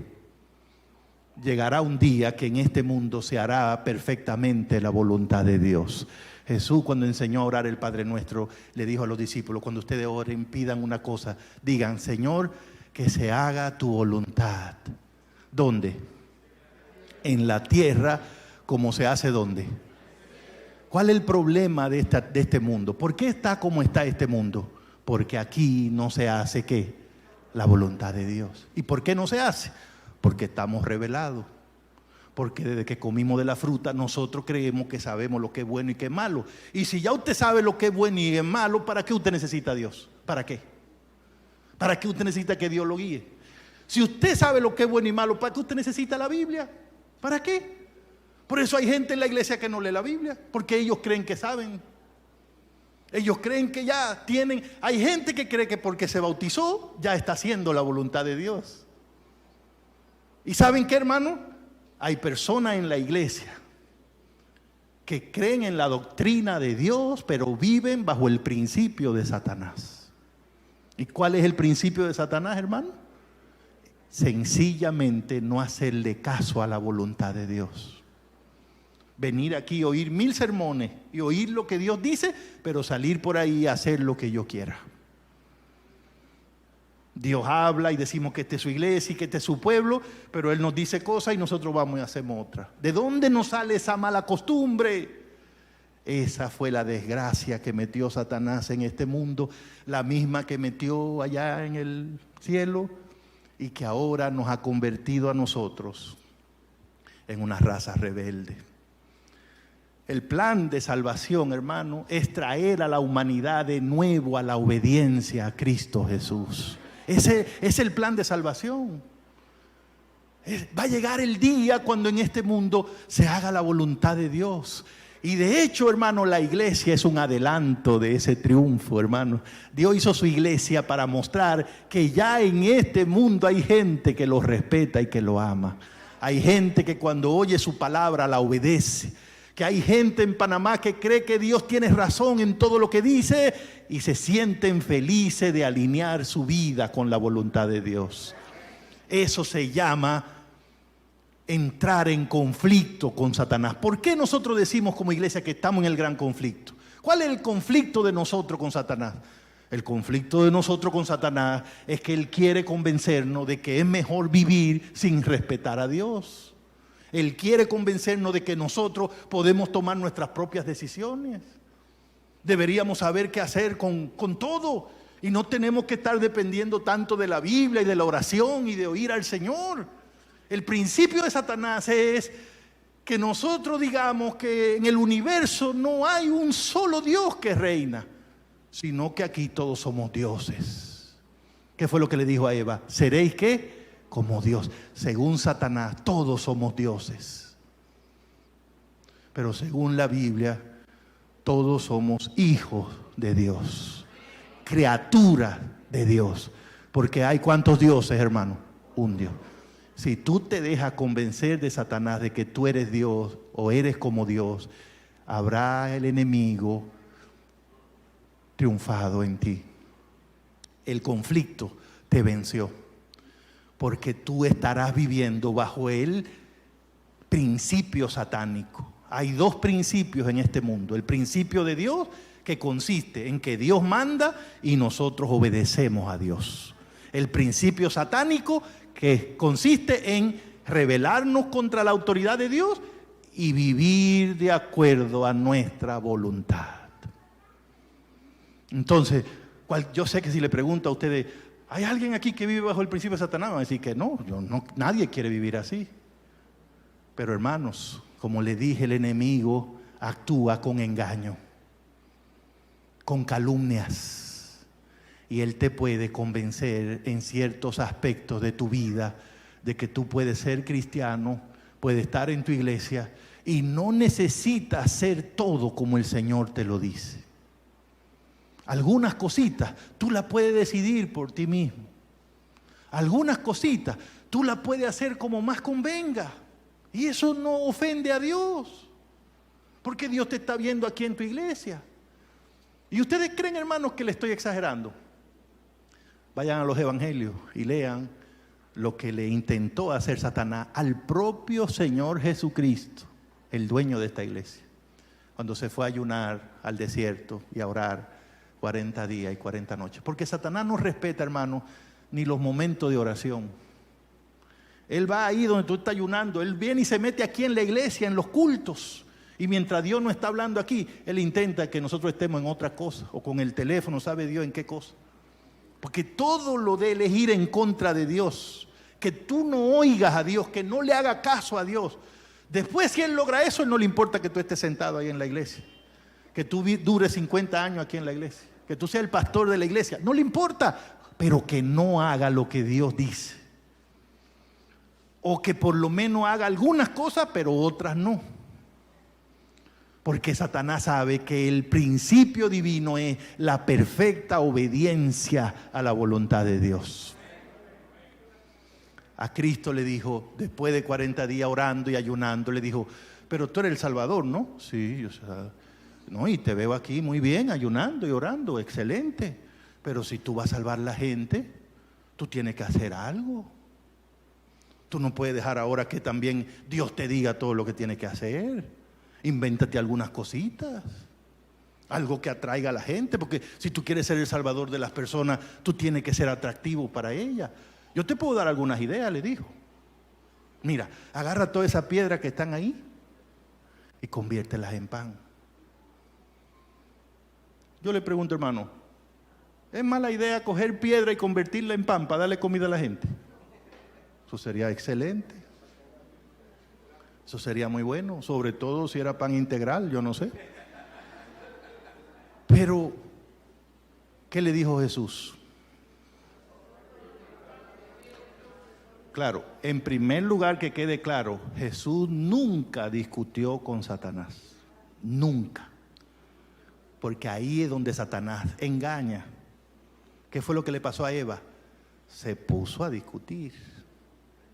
llegará un día que en este mundo se hará perfectamente la voluntad de Dios. Jesús, cuando enseñó a orar el Padre Nuestro, le dijo a los discípulos: cuando ustedes oren, pidan una cosa, digan: Señor, que se haga tu voluntad. ¿Dónde? En la tierra, como se hace ¿dónde? ¿Cuál es el problema de este mundo? ¿Por qué está como está este mundo? Porque aquí no se hace ¿qué? La voluntad de Dios. ¿Y por qué no se hace? Porque estamos rebelados. Porque desde que comimos de la fruta, nosotros creemos que sabemos lo que es bueno y qué es malo. Y si ya usted sabe lo que es bueno y es malo, ¿para qué usted necesita a Dios? ¿Para qué? ¿Para qué usted necesita que Dios lo guíe? Si usted sabe lo que es bueno y malo, ¿para qué usted necesita la Biblia? ¿Para qué? Por eso hay gente en la iglesia que no lee la Biblia, porque ellos creen que saben. Ellos creen que ya tienen. Hay gente que cree que porque se bautizó ya está haciendo la voluntad de Dios. ¿Y saben qué, hermano? Hay personas en la iglesia que creen en la doctrina de Dios, pero viven bajo el principio de Satanás. ¿Y cuál es el principio de Satanás, hermano? Sencillamente no hacerle caso a la voluntad de Dios. Venir aquí, oír 1000 sermones y oír lo que Dios dice, pero salir por ahí y hacer lo que yo quiera. Dios habla y decimos que esta es su iglesia y que este es su pueblo, pero Él nos dice cosas y nosotros vamos y hacemos otras. ¿De dónde nos sale esa mala costumbre? Esa fue la desgracia que metió Satanás en este mundo, la misma que metió allá en el cielo y que ahora nos ha convertido a nosotros en una raza rebelde. El plan de salvación, hermano, es traer a la humanidad de nuevo a la obediencia a Cristo Jesús. Ese es el plan de salvación. Va a llegar el día cuando en este mundo se haga la voluntad de Dios. Y de hecho, hermano, la iglesia es un adelanto de ese triunfo, hermano. Dios hizo su iglesia para mostrar que ya en este mundo hay gente que lo respeta y que lo ama. Hay gente que cuando oye su palabra la obedece. Que hay gente en Panamá que cree que Dios tiene razón en todo lo que dice y se sienten felices de alinear su vida con la voluntad de Dios. Eso se llama entrar en conflicto con Satanás. ¿Por qué nosotros decimos como iglesia que estamos en el gran conflicto? ¿Cuál es el conflicto de nosotros con Satanás? El conflicto de nosotros con Satanás es que él quiere convencernos de que es mejor vivir sin respetar a Dios. Él quiere convencernos de que nosotros podemos tomar nuestras propias decisiones. Deberíamos saber qué hacer con todo. Y no tenemos que estar dependiendo tanto de la Biblia y de la oración y de oír al Señor. El principio de Satanás es que nosotros digamos que en el universo no hay un solo Dios que reina, sino que aquí todos somos dioses. ¿Qué fue lo que le dijo a Eva? ¿Seréis qué? Como Dios. Según Satanás, todos somos dioses. Pero según la Biblia, todos somos hijos de Dios, criaturas de Dios. Porque hay ¿cuántos dioses, hermano? Un Dios. Si tú te dejas convencer de Satanás de que tú eres Dios o eres como Dios, habrá el enemigo triunfado en ti. El conflicto te venció. porque tú estarás viviendo bajo el principio satánico. Hay dos principios en este mundo: el principio de Dios, que consiste en que Dios manda y nosotros obedecemos a Dios. El principio satánico, que consiste en rebelarnos contra la autoridad de Dios y vivir de acuerdo a nuestra voluntad. Entonces, yo sé que si le pregunto a ustedes, ¿hay alguien aquí que vive bajo el principio de Satanás? Van a decir que no, nadie quiere vivir así. Pero hermanos, como le dije, el enemigo actúa con engaño, con calumnias, y él te puede convencer en ciertos aspectos de tu vida de que tú puedes ser cristiano, puedes estar en tu iglesia y no necesitas hacer todo como el Señor te lo dice. Algunas cositas tú las puedes decidir por ti mismo. Algunas cositas tú las puedes hacer como más convenga. Y eso no ofende a Dios, porque Dios te está viendo aquí en tu iglesia. ¿Y ustedes creen, hermanos, que le estoy exagerando? Vayan a los evangelios y lean lo que le intentó hacer Satanás al propio Señor Jesucristo, el dueño de esta iglesia, cuando se fue a ayunar al desierto y a orar 40 días y 40 noches. Porque Satanás no respeta, hermano, ni los momentos de oración. Él va ahí donde tú estás ayunando, él viene y se mete aquí en la iglesia, en los cultos. Y mientras Dios no está hablando aquí, él intenta que nosotros estemos en otra cosa, o con el teléfono, sabe Dios en qué cosa. Porque todo lo de él es ir en contra de Dios, que tú no oigas a Dios, que no le haga caso a Dios. Después, si él logra eso, él no le importa que tú estés sentado ahí en la iglesia, que tú dures 50 años aquí en la iglesia, que tú seas el pastor de la iglesia, no le importa, pero que no haga lo que Dios dice. O que por lo menos haga algunas cosas, pero otras no. Porque Satanás sabe que el principio divino es la perfecta obediencia a la voluntad de Dios. A Cristo le dijo, después de 40 días orando y ayunando, le dijo, pero tú eres el Salvador, ¿no? Sí, no, y te veo aquí muy bien, ayunando y orando, excelente. Pero si tú vas a salvar a la gente, tú tienes que hacer algo. Tú no puedes dejar ahora que también Dios te diga todo lo que tienes que hacer. Invéntate algunas cositas, algo que atraiga a la gente, porque si tú quieres ser el salvador de las personas, tú tienes que ser atractivo para ellas. Yo te puedo dar algunas ideas, le dijo. Mira, agarra toda esa piedra que están ahí y conviértelas en pan. Yo le pregunto, hermano, ¿es mala idea coger piedra y convertirla en pan para darle comida a la gente? Eso sería excelente. Eso sería muy bueno, sobre todo si era pan integral, yo no sé. Pero, ¿qué le dijo Jesús? Claro, en primer lugar, que quede claro, Jesús nunca discutió con Satanás. Nunca. Porque ahí es donde Satanás engaña. ¿Qué fue lo que le pasó a Eva? Se puso a discutir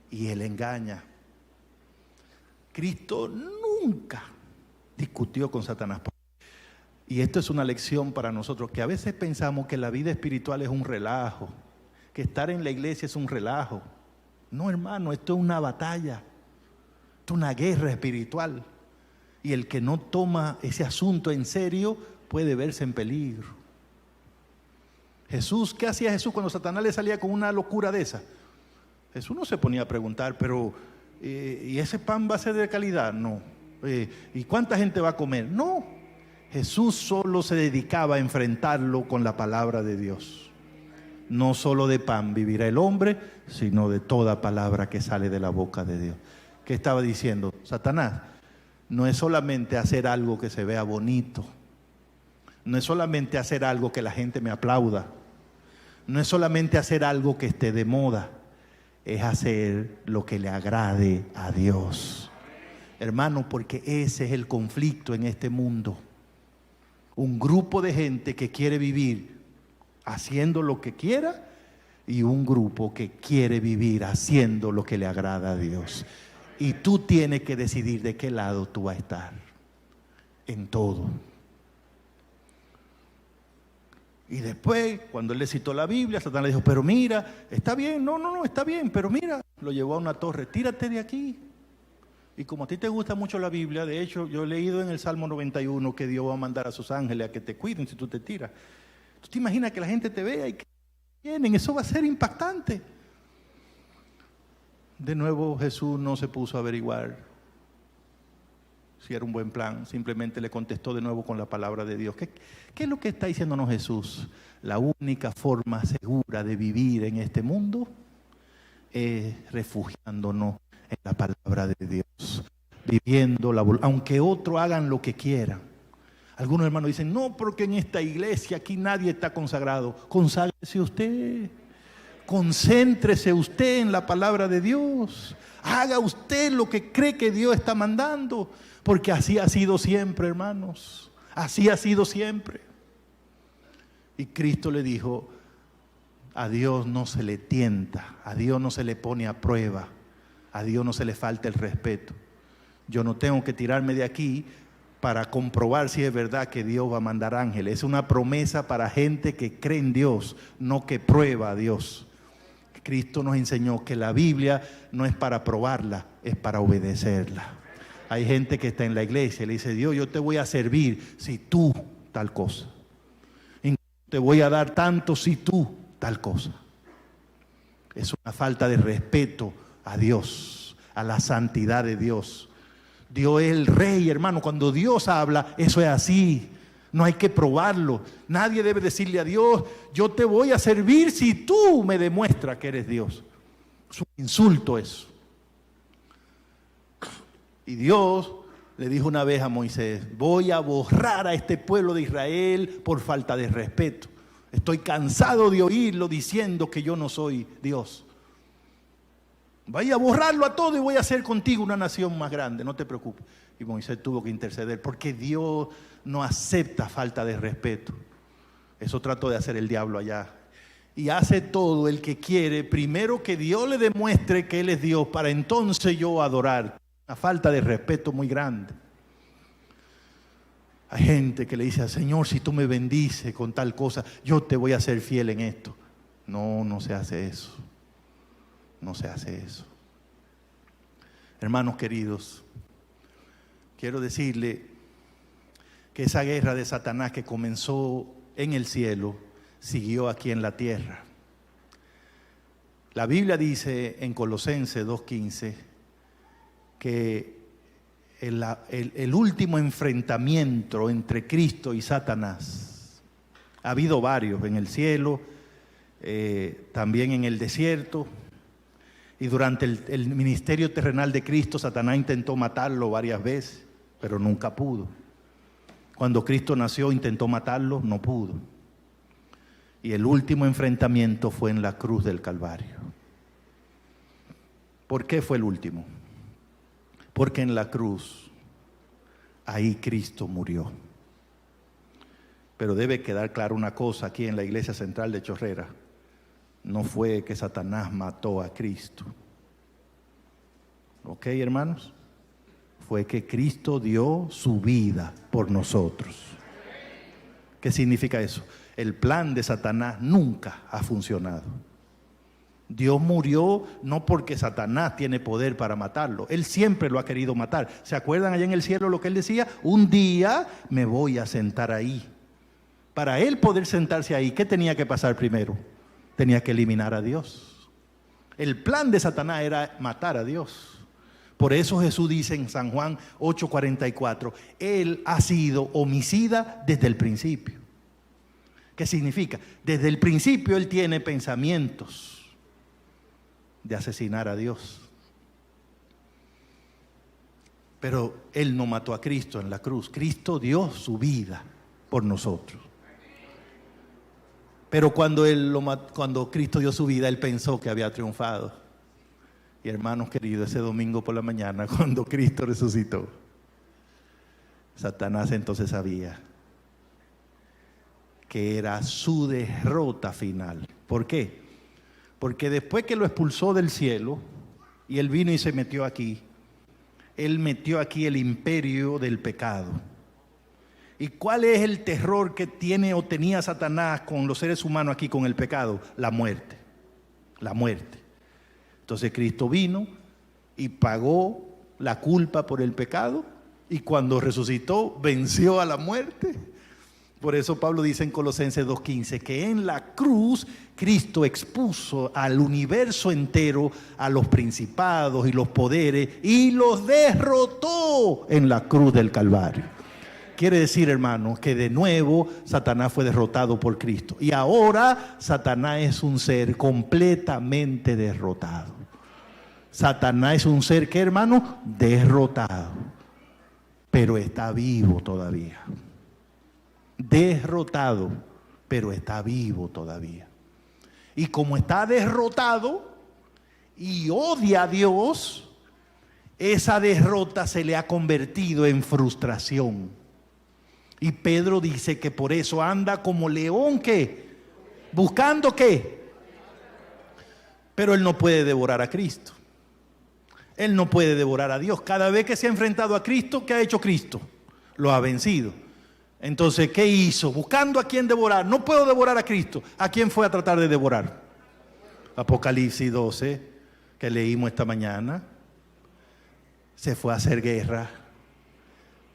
y él engaña. Cristo nunca discutió con Satanás. Y esto es una lección para nosotros, que a veces pensamos que la vida espiritual es un relajo, que estar en la iglesia es un relajo. No, hermano, esto es una batalla, esto es una guerra espiritual. Y el que no toma ese asunto en serio puede verse en peligro. Jesús, ¿qué hacía Jesús cuando Satanás le salía con una locura de esa? Jesús no se ponía a preguntar, pero ¿y ese pan va a ser de calidad? No. ¿Y cuánta gente va a comer? No. Jesús solo se dedicaba a enfrentarlo con la palabra de Dios. No solo de pan vivirá el hombre, sino de toda palabra que sale de la boca de Dios. ¿Qué estaba diciendo? Satanás, no es solamente hacer algo que se vea bonito. No es solamente hacer algo que la gente me aplauda. No es solamente hacer algo que esté de moda. Es hacer lo que le agrade a Dios. Hermano, porque ese es el conflicto en este mundo. Un grupo de gente que quiere vivir haciendo lo que quiera y un grupo que quiere vivir haciendo lo que le agrada a Dios. Y tú tienes que decidir de qué lado tú vas a estar en todo. Y después, cuando él le citó la Biblia, Satanás le dijo, pero mira, está bien, no, está bien, pero mira, lo llevó a una torre, tírate de aquí. Y como a ti te gusta mucho la Biblia, de hecho, yo he leído en el Salmo 91 que Dios va a mandar a sus ángeles a que te cuiden si tú te tiras. ¿Tú te imaginas que la gente te vea y que vienen? Eso va a ser impactante. De nuevo Jesús no se puso a averiguar si era un buen plan, simplemente le contestó de nuevo con la palabra de Dios. ¿Qué es lo que está diciéndonos Jesús? La única forma segura de vivir en este mundo es refugiándonos en la palabra de Dios, viviendo aunque otros hagan lo que quieran. Algunos hermanos dicen, no, porque en esta iglesia aquí nadie está consagrado. Conságrese usted, concéntrese usted en la palabra de Dios, haga usted lo que cree que Dios está mandando. Porque así ha sido siempre, hermanos. Así ha sido siempre. Y Cristo le dijo, a Dios no se le tienta, a Dios no se le pone a prueba, a Dios no se le falta el respeto. Yo no tengo que tirarme de aquí para comprobar si es verdad que Dios va a mandar ángeles. Es una promesa para gente que cree en Dios, no que prueba a Dios. Cristo nos enseñó que la Biblia no es para probarla, es para obedecerla. Hay gente que está en la iglesia y le dice, Dios, yo te voy a servir si tú tal cosa. Te voy a dar tanto si tú tal cosa. Es una falta de respeto a Dios, a la santidad de Dios. Dios es el rey, hermano. Cuando Dios habla, eso es así. No hay que probarlo. Nadie debe decirle a Dios, yo te voy a servir si tú me demuestras que eres Dios. Es un insulto eso. Y Dios le dijo una vez a Moisés, voy a borrar a este pueblo de Israel por falta de respeto. Estoy cansado de oírlo diciendo que yo no soy Dios. Voy a borrarlo a todo y voy a hacer contigo una nación más grande, no te preocupes. Y Moisés tuvo que interceder porque Dios no acepta falta de respeto. Eso trató de hacer el diablo allá. Y hace todo el que quiere, primero que Dios le demuestre que Él es Dios, para entonces yo adorar. Una falta de respeto muy grande. Hay gente que le dice al Señor, si tú me bendices con tal cosa, yo te voy a ser fiel en esto. No, no se hace eso. No se hace eso. Hermanos queridos, quiero decirle que esa guerra de Satanás que comenzó en el cielo, siguió aquí en la tierra. La Biblia dice en Colosenses 2:15 que el último enfrentamiento entre Cristo y Satanás, ha habido varios en el cielo, también en el desierto, y durante el ministerio terrenal de Cristo, Satanás intentó matarlo varias veces, pero nunca pudo. Cuando Cristo nació, intentó matarlo, no pudo. Y el último enfrentamiento fue en la cruz del Calvario. ¿Por qué fue el último? Porque en la cruz, ahí Cristo murió. Pero debe quedar clara una cosa aquí en la iglesia central de Chorrera. No fue que Satanás mató a Cristo. ¿Ok, hermanos? Fue que Cristo dio su vida por nosotros. ¿Qué significa eso? El plan de Satanás nunca ha funcionado. Dios murió no porque Satanás tiene poder para matarlo. Él siempre lo ha querido matar. ¿Se acuerdan allá en el cielo lo que él decía? Un día me voy a sentar ahí. Para él poder sentarse ahí, ¿qué tenía que pasar primero? Tenía que eliminar a Dios. El plan de Satanás era matar a Dios. Por eso Jesús dice en San Juan 8:44, Él ha sido homicida desde el principio. ¿Qué significa? Desde el principio Él tiene pensamientos de asesinar a Dios. Pero Él no mató a Cristo en la cruz. Cristo dio su vida por nosotros. Pero cuando Cristo dio su vida, Él pensó que había triunfado. Y hermanos queridos, ese domingo por la mañana, cuando Cristo resucitó, Satanás entonces sabía que era su derrota final. ¿Por qué? Porque después que lo expulsó del cielo y Él vino y se metió aquí, Él metió aquí el imperio del pecado. ¿Y cuál es el terror que tiene o tenía Satanás con los seres humanos aquí, con el pecado? La muerte. La muerte. Entonces Cristo vino y pagó la culpa por el pecado, y cuando resucitó venció a la muerte. Por eso Pablo dice en Colosenses 2:15 que en la cruz Cristo expuso al universo entero, a los principados y los poderes, y los derrotó en la cruz del Calvario. Quiere decir, hermanos, que de nuevo Satanás fue derrotado por Cristo. Y ahora Satanás es un ser completamente derrotado. Satanás es un ser, ¿qué, hermano? Derrotado. Pero está vivo todavía. Derrotado, pero está vivo todavía. Y como está derrotado y odia a Dios, esa derrota se le ha convertido en frustración. Y Pedro dice que por eso anda como león, ¿qué? ¿Buscando qué? Pero él no puede devorar a Cristo. Él no puede devorar a Dios. Cada vez que se ha enfrentado a Cristo, ¿qué ha hecho Cristo? Lo ha vencido. Entonces, ¿qué hizo? Buscando a quién devorar. No puedo devorar a Cristo. ¿A quién fue a tratar de devorar? Apocalipsis 12, que leímos esta mañana. Se fue a hacer guerra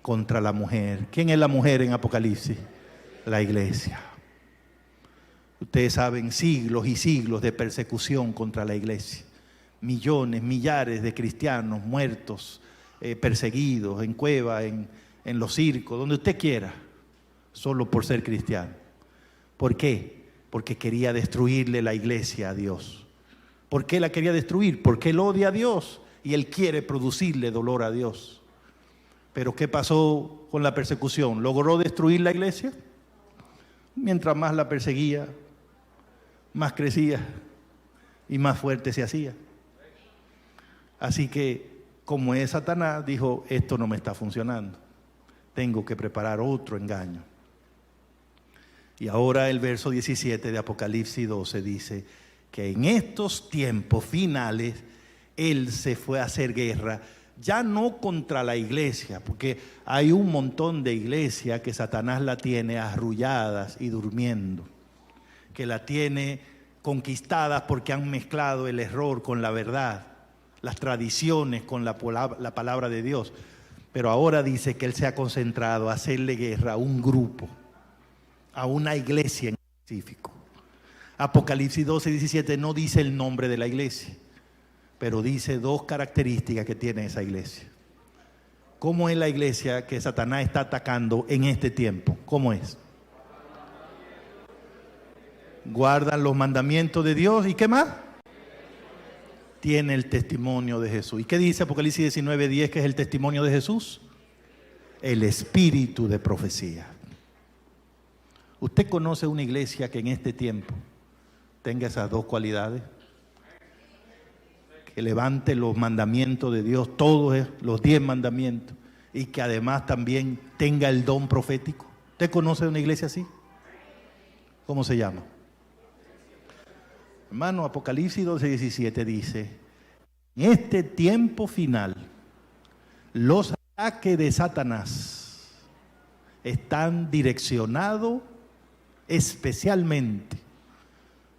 contra la mujer. ¿Quién es la mujer en Apocalipsis? La iglesia. Ustedes saben, siglos y siglos de persecución contra la iglesia. Millones, millares de cristianos muertos, perseguidos en cuevas, en los circos, donde usted quiera, solo por ser cristiano. ¿Por qué? Porque quería destruirle la iglesia a Dios. ¿Por qué la quería destruir? Porque él odia a Dios y él quiere producirle dolor a Dios. Pero ¿qué pasó con la persecución? ¿Logró destruir la iglesia? Mientras más la perseguía, más crecía y más fuerte se hacía. Así que, como es Satanás, dijo, esto no me está funcionando. Tengo que preparar otro engaño. Y ahora el verso 17 de Apocalipsis 12 dice que en estos tiempos finales él se fue a hacer guerra, ya no contra la iglesia, porque hay un montón de iglesias que Satanás la tiene arrulladas y durmiendo, que la tiene conquistadas porque han mezclado el error con la verdad, las tradiciones con la palabra de Dios. Pero ahora dice que él se ha concentrado a hacerle guerra a un grupo, a una iglesia en específico. Apocalipsis 12:17 no dice el nombre de la iglesia, pero dice dos características que tiene esa iglesia. ¿Cómo es la iglesia que Satanás está atacando en este tiempo? ¿Cómo es? Guardan los mandamientos de Dios. ¿Y qué más? Tiene el testimonio de Jesús. ¿Y qué dice Apocalipsis 19:10 que es el testimonio de Jesús? El espíritu de profecía. ¿Usted conoce una iglesia que en este tiempo tenga esas dos cualidades? Que levante los mandamientos de Dios, todos los 10 mandamientos, y que además también tenga el don profético. ¿Usted conoce una iglesia así? ¿Cómo se llama? Hermano, Apocalipsis 12:17 dice, en este tiempo final, los ataques de Satanás están direccionados especialmente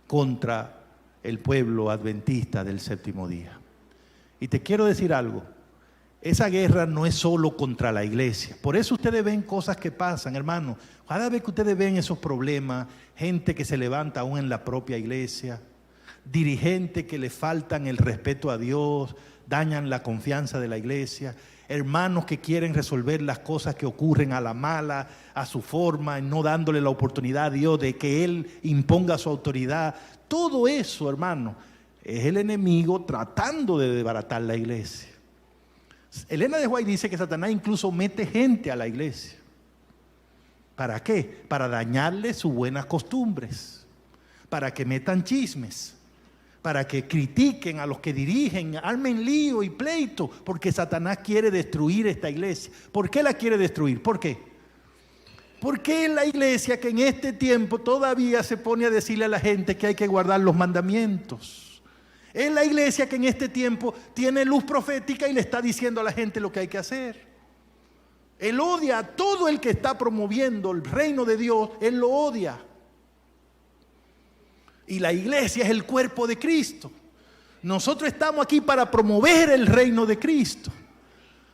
contra el pueblo adventista del séptimo día. Y te quiero decir algo, esa guerra no es solo contra la iglesia. Por eso ustedes ven cosas que pasan, hermano. Cada vez que ustedes ven esos problemas, gente que se levanta aún en la propia iglesia, dirigentes que le faltan el respeto a Dios, dañan la confianza de la iglesia, hermanos que quieren resolver las cosas que ocurren a la mala, a su forma, no dándole la oportunidad a Dios de que Él imponga su autoridad. Todo eso, hermano, es el enemigo tratando de desbaratar la iglesia. Elena de White dice que Satanás incluso mete gente a la iglesia. ¿Para qué? Para dañarle sus buenas costumbres, para que metan chismes, para que critiquen a los que dirigen, armen lío y pleito, porque Satanás quiere destruir esta iglesia. ¿Por qué la quiere destruir? ¿Por qué? Porque es la iglesia que en este tiempo todavía se pone a decirle a la gente que hay que guardar los mandamientos. Es la iglesia que en este tiempo tiene luz profética y le está diciendo a la gente lo que hay que hacer. Él odia a todo el que está promoviendo el reino de Dios, Él lo odia. Y la iglesia es el cuerpo de Cristo. Nosotros estamos aquí para promover el reino de Cristo,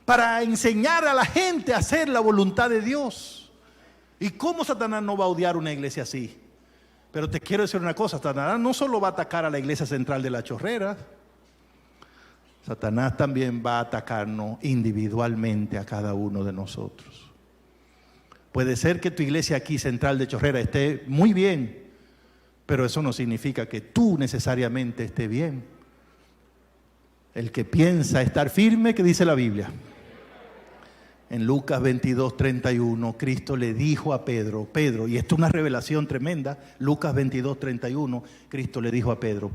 para enseñar a la gente a hacer la voluntad de Dios. ¿Y cómo Satanás no va a odiar una iglesia así? Pero te quiero decir una cosa, Satanás no solo va a atacar a la iglesia central de La Chorrera, Satanás también va a atacarnos individualmente a cada uno de nosotros. Puede ser que tu iglesia aquí central de Chorrera esté muy bien, pero eso no significa que tú necesariamente estés bien. El que piensa estar firme, ¿qué dice la Biblia? En Lucas 22:31, Cristo le dijo a Pedro, y esto es una revelación tremenda, Lucas 22:31, Cristo le dijo a Pedro,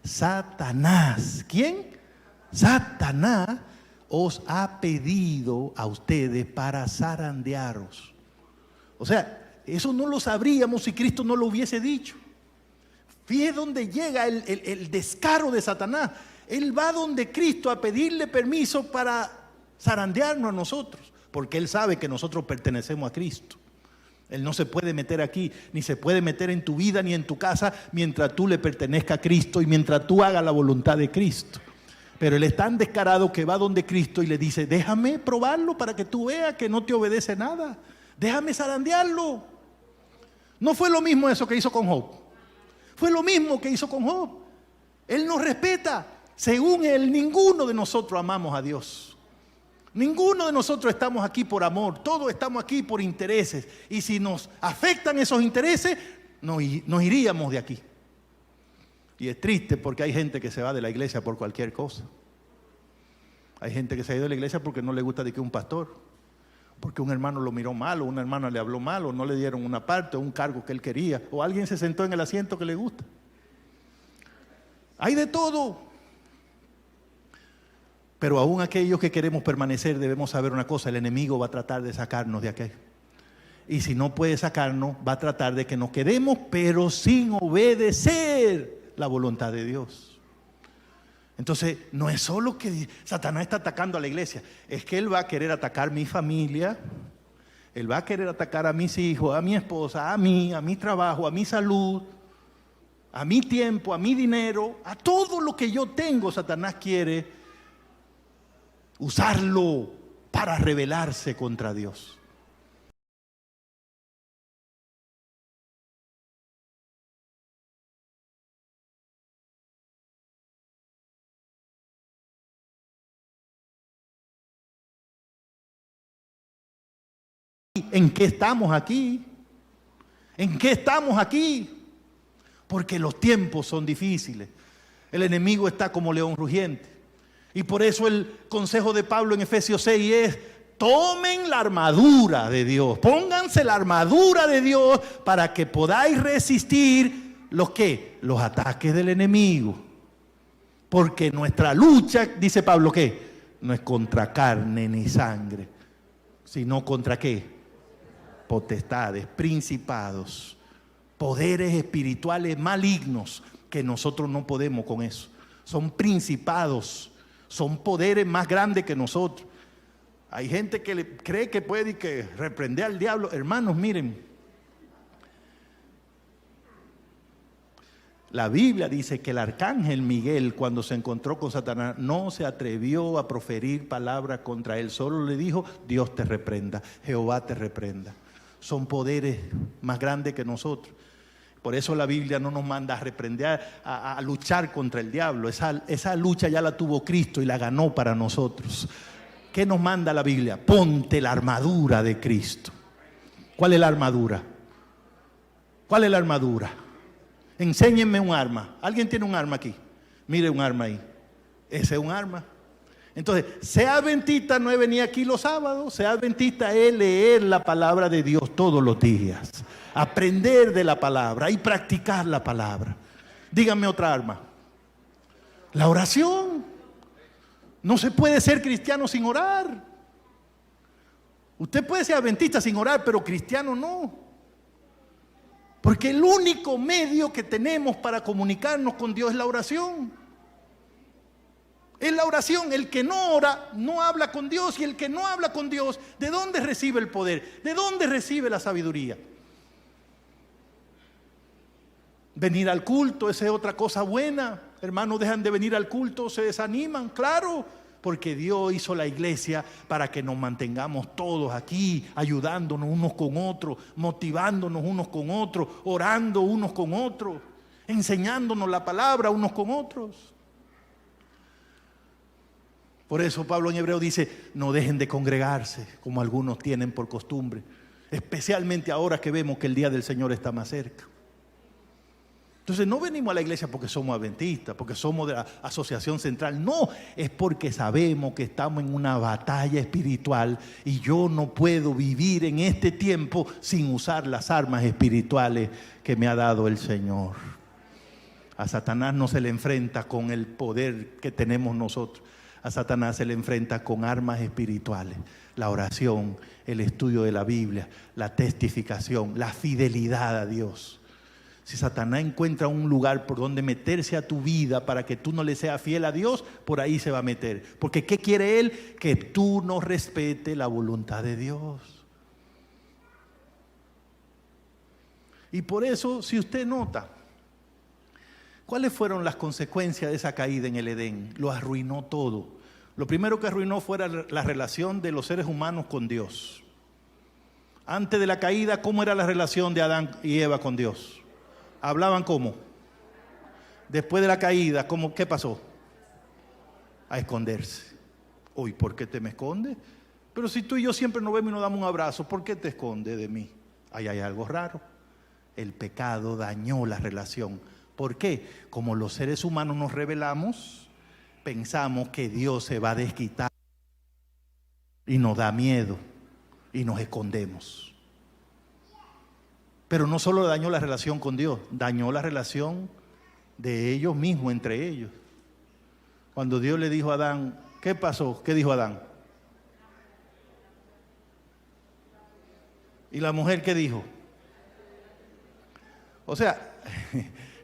Satanás, ¿quién? Satanás os ha pedido a ustedes para zarandearos. O sea, eso no lo sabríamos si Cristo no lo hubiese dicho. Fíjate dónde llega el descaro de Satanás. Él va donde Cristo a pedirle permiso para zarandearnos a nosotros, porque Él sabe que nosotros pertenecemos a Cristo. Él no se puede meter aquí, ni se puede meter en tu vida ni en tu casa mientras tú le pertenezcas a Cristo y mientras tú hagas la voluntad de Cristo. Pero Él es tan descarado que va donde Cristo y le dice, déjame probarlo para que tú veas que no te obedece nada. Déjame zarandearlo. No fue lo mismo eso que hizo con Job. Fue lo mismo que hizo con Job. Él nos respeta. Según Él, ninguno de nosotros amamos a Dios. Ninguno de nosotros estamos aquí por amor. Todos estamos aquí por intereses. Y si nos afectan esos intereses, nos iríamos de aquí. Y es triste porque hay gente que se va de la iglesia por cualquier cosa. Hay gente que se ha ido de la iglesia porque no le gusta de que un pastor, porque un hermano lo miró mal, o una hermana le habló mal, o no le dieron una parte, o un cargo que él quería, o alguien se sentó en el asiento que le gusta. Hay de todo. Pero aún aquellos que queremos permanecer debemos saber una cosa, el enemigo va a tratar de sacarnos de aquí. Y si no puede sacarnos, va a tratar de que nos quedemos, pero sin obedecer la voluntad de Dios. Entonces, no es solo que Satanás está atacando a la iglesia, es que Él va a querer atacar mi familia, Él va a querer atacar a mis hijos, a mi esposa, a mí, a mi trabajo, a mi salud, a mi tiempo, a mi dinero, a todo lo que yo tengo. Satanás quiere usarlo para rebelarse contra Dios. ¿En qué estamos aquí? ¿En qué estamos aquí? Porque los tiempos son difíciles. El enemigo está como león rugiente. Y por eso el consejo de Pablo en Efesios 6 es: tomen la armadura de Dios. Pónganse la armadura de Dios para que podáis resistir los ataques del enemigo. Porque nuestra lucha, dice Pablo, ¿qué? No es contra carne ni sangre, sino contra ¿qué? Potestades, principados, poderes espirituales malignos, que nosotros no podemos con eso. Son principados, son poderes más grandes que nosotros. Hay gente que cree que puede reprender al diablo. Hermanos, miren, la Biblia dice que el arcángel Miguel, cuando se encontró con Satanás, no se atrevió a proferir palabras contra él. Solo le dijo: Dios te reprenda, Jehová te reprenda. Son poderes más grandes que nosotros. Por eso la Biblia no nos manda a reprender, a luchar contra el diablo. Esa lucha ya la tuvo Cristo y la ganó para nosotros. ¿Qué nos manda la Biblia? Ponte la armadura de Cristo. ¿Cuál es la armadura? ¿Cuál es la armadura? Enséñenme un arma. ¿Alguien tiene un arma aquí? Mire un arma ahí. Ese es un arma. Entonces, ser adventista no es venir aquí los sábados. Ser adventista es leer la palabra de Dios todos los días. Aprender de la palabra y practicar la palabra. Díganme otra arma. La oración. No se puede ser cristiano sin orar. Usted puede ser adventista sin orar, pero cristiano no. Porque el único medio que tenemos para comunicarnos con Dios es la oración. Es la oración. El que no ora no habla con Dios, y el que no habla con Dios, ¿de dónde recibe el poder? ¿De dónde recibe la sabiduría? Venir al culto, esa es otra cosa buena. Hermanos, dejan de venir al culto, se desaniman, claro, porque Dios hizo la iglesia para que nos mantengamos todos aquí, ayudándonos unos con otros, motivándonos unos con otros, orando unos con otros, enseñándonos la palabra unos con otros. Por eso Pablo en Hebreo dice, no dejen de congregarse como algunos tienen por costumbre, especialmente ahora que vemos que el día del Señor está más cerca. Entonces no venimos a la iglesia porque somos adventistas, porque somos de la asociación central. No, es porque sabemos que estamos en una batalla espiritual y yo no puedo vivir en este tiempo sin usar las armas espirituales que me ha dado el Señor. A Satanás no se le enfrenta con el poder que tenemos nosotros. A Satanás se le enfrenta con armas espirituales. La oración, el estudio de la Biblia, la testificación, la fidelidad a Dios. Si Satanás encuentra un lugar por donde meterse a tu vida para que tú no le seas fiel a Dios, por ahí se va a meter. Porque ¿qué quiere él? Que tú no respetes la voluntad de Dios. Y por eso, si usted nota, ¿cuáles fueron las consecuencias de esa caída en el Edén? Lo arruinó todo. Lo primero que arruinó fue la relación de los seres humanos con Dios. Antes de la caída, ¿cómo era la relación de Adán y Eva con Dios? ¿Hablaban cómo? Después de la caída, ¿qué pasó? A esconderse. Uy, ¿por qué te me escondes? Pero si tú y yo siempre nos vemos y nos damos un abrazo, ¿por qué te escondes de mí? Ahí hay algo raro. El pecado dañó la relación. ¿Por qué? Como los seres humanos nos rebelamos, pensamos que Dios se va a desquitar y nos da miedo y nos escondemos. Pero no solo dañó la relación con Dios, dañó la relación de ellos mismos, entre ellos. Cuando Dios le dijo a Adán, ¿qué pasó? ¿Qué dijo Adán? ¿Y la mujer qué dijo? O sea,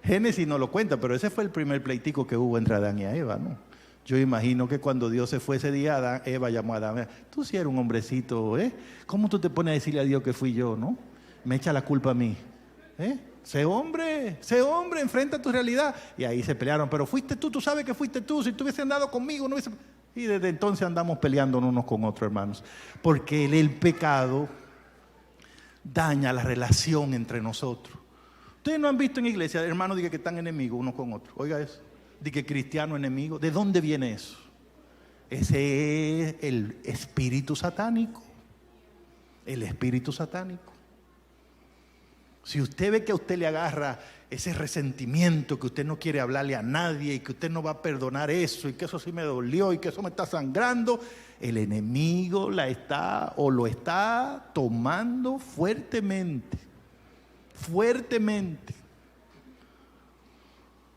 Génesis no lo cuenta, pero ese fue el primer pleitico que hubo entre Adán y Eva, ¿no? Yo imagino que cuando Dios se fue ese día, Eva llamó a Adán, tú sí eres un hombrecito, ¿eh? ¿Cómo tú te pones a decirle a Dios que fui yo, no? Me echa la culpa a mí. Sé hombre, enfrenta tu realidad. Y ahí se pelearon, pero fuiste tú sabes que fuiste tú. Si tú hubieses andado conmigo, no hubiese... Y desde entonces andamos peleando unos con otros, hermanos. Porque el pecado daña la relación entre nosotros. Ustedes no han visto en iglesia, hermanos, que están enemigos unos con otros. Oiga eso. De que cristiano enemigo. ¿De dónde viene eso? Ese es el espíritu satánico. El espíritu satánico. Si usted ve que a usted le agarra ese resentimiento, que usted no quiere hablarle a nadie y que usted no va a perdonar eso y que eso sí me dolió y que eso me está sangrando, el enemigo lo está tomando fuertemente. Fuertemente.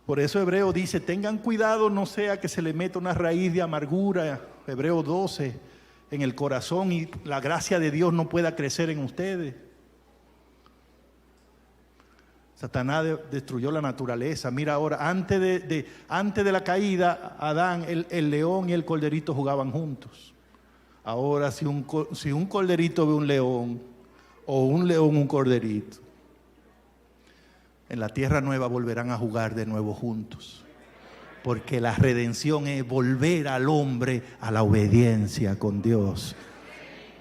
Por eso Hebreo dice, tengan cuidado, no sea que se le meta una raíz de amargura, Hebreo 12, en el corazón y la gracia de Dios no pueda crecer en ustedes. Satanás destruyó la naturaleza. Mira ahora, antes de la caída, Adán, el león y el corderito jugaban juntos. Ahora, si un corderito ve un león, o un león un corderito, en la tierra nueva volverán a jugar de nuevo juntos. Porque la redención es volver al hombre a la obediencia con Dios.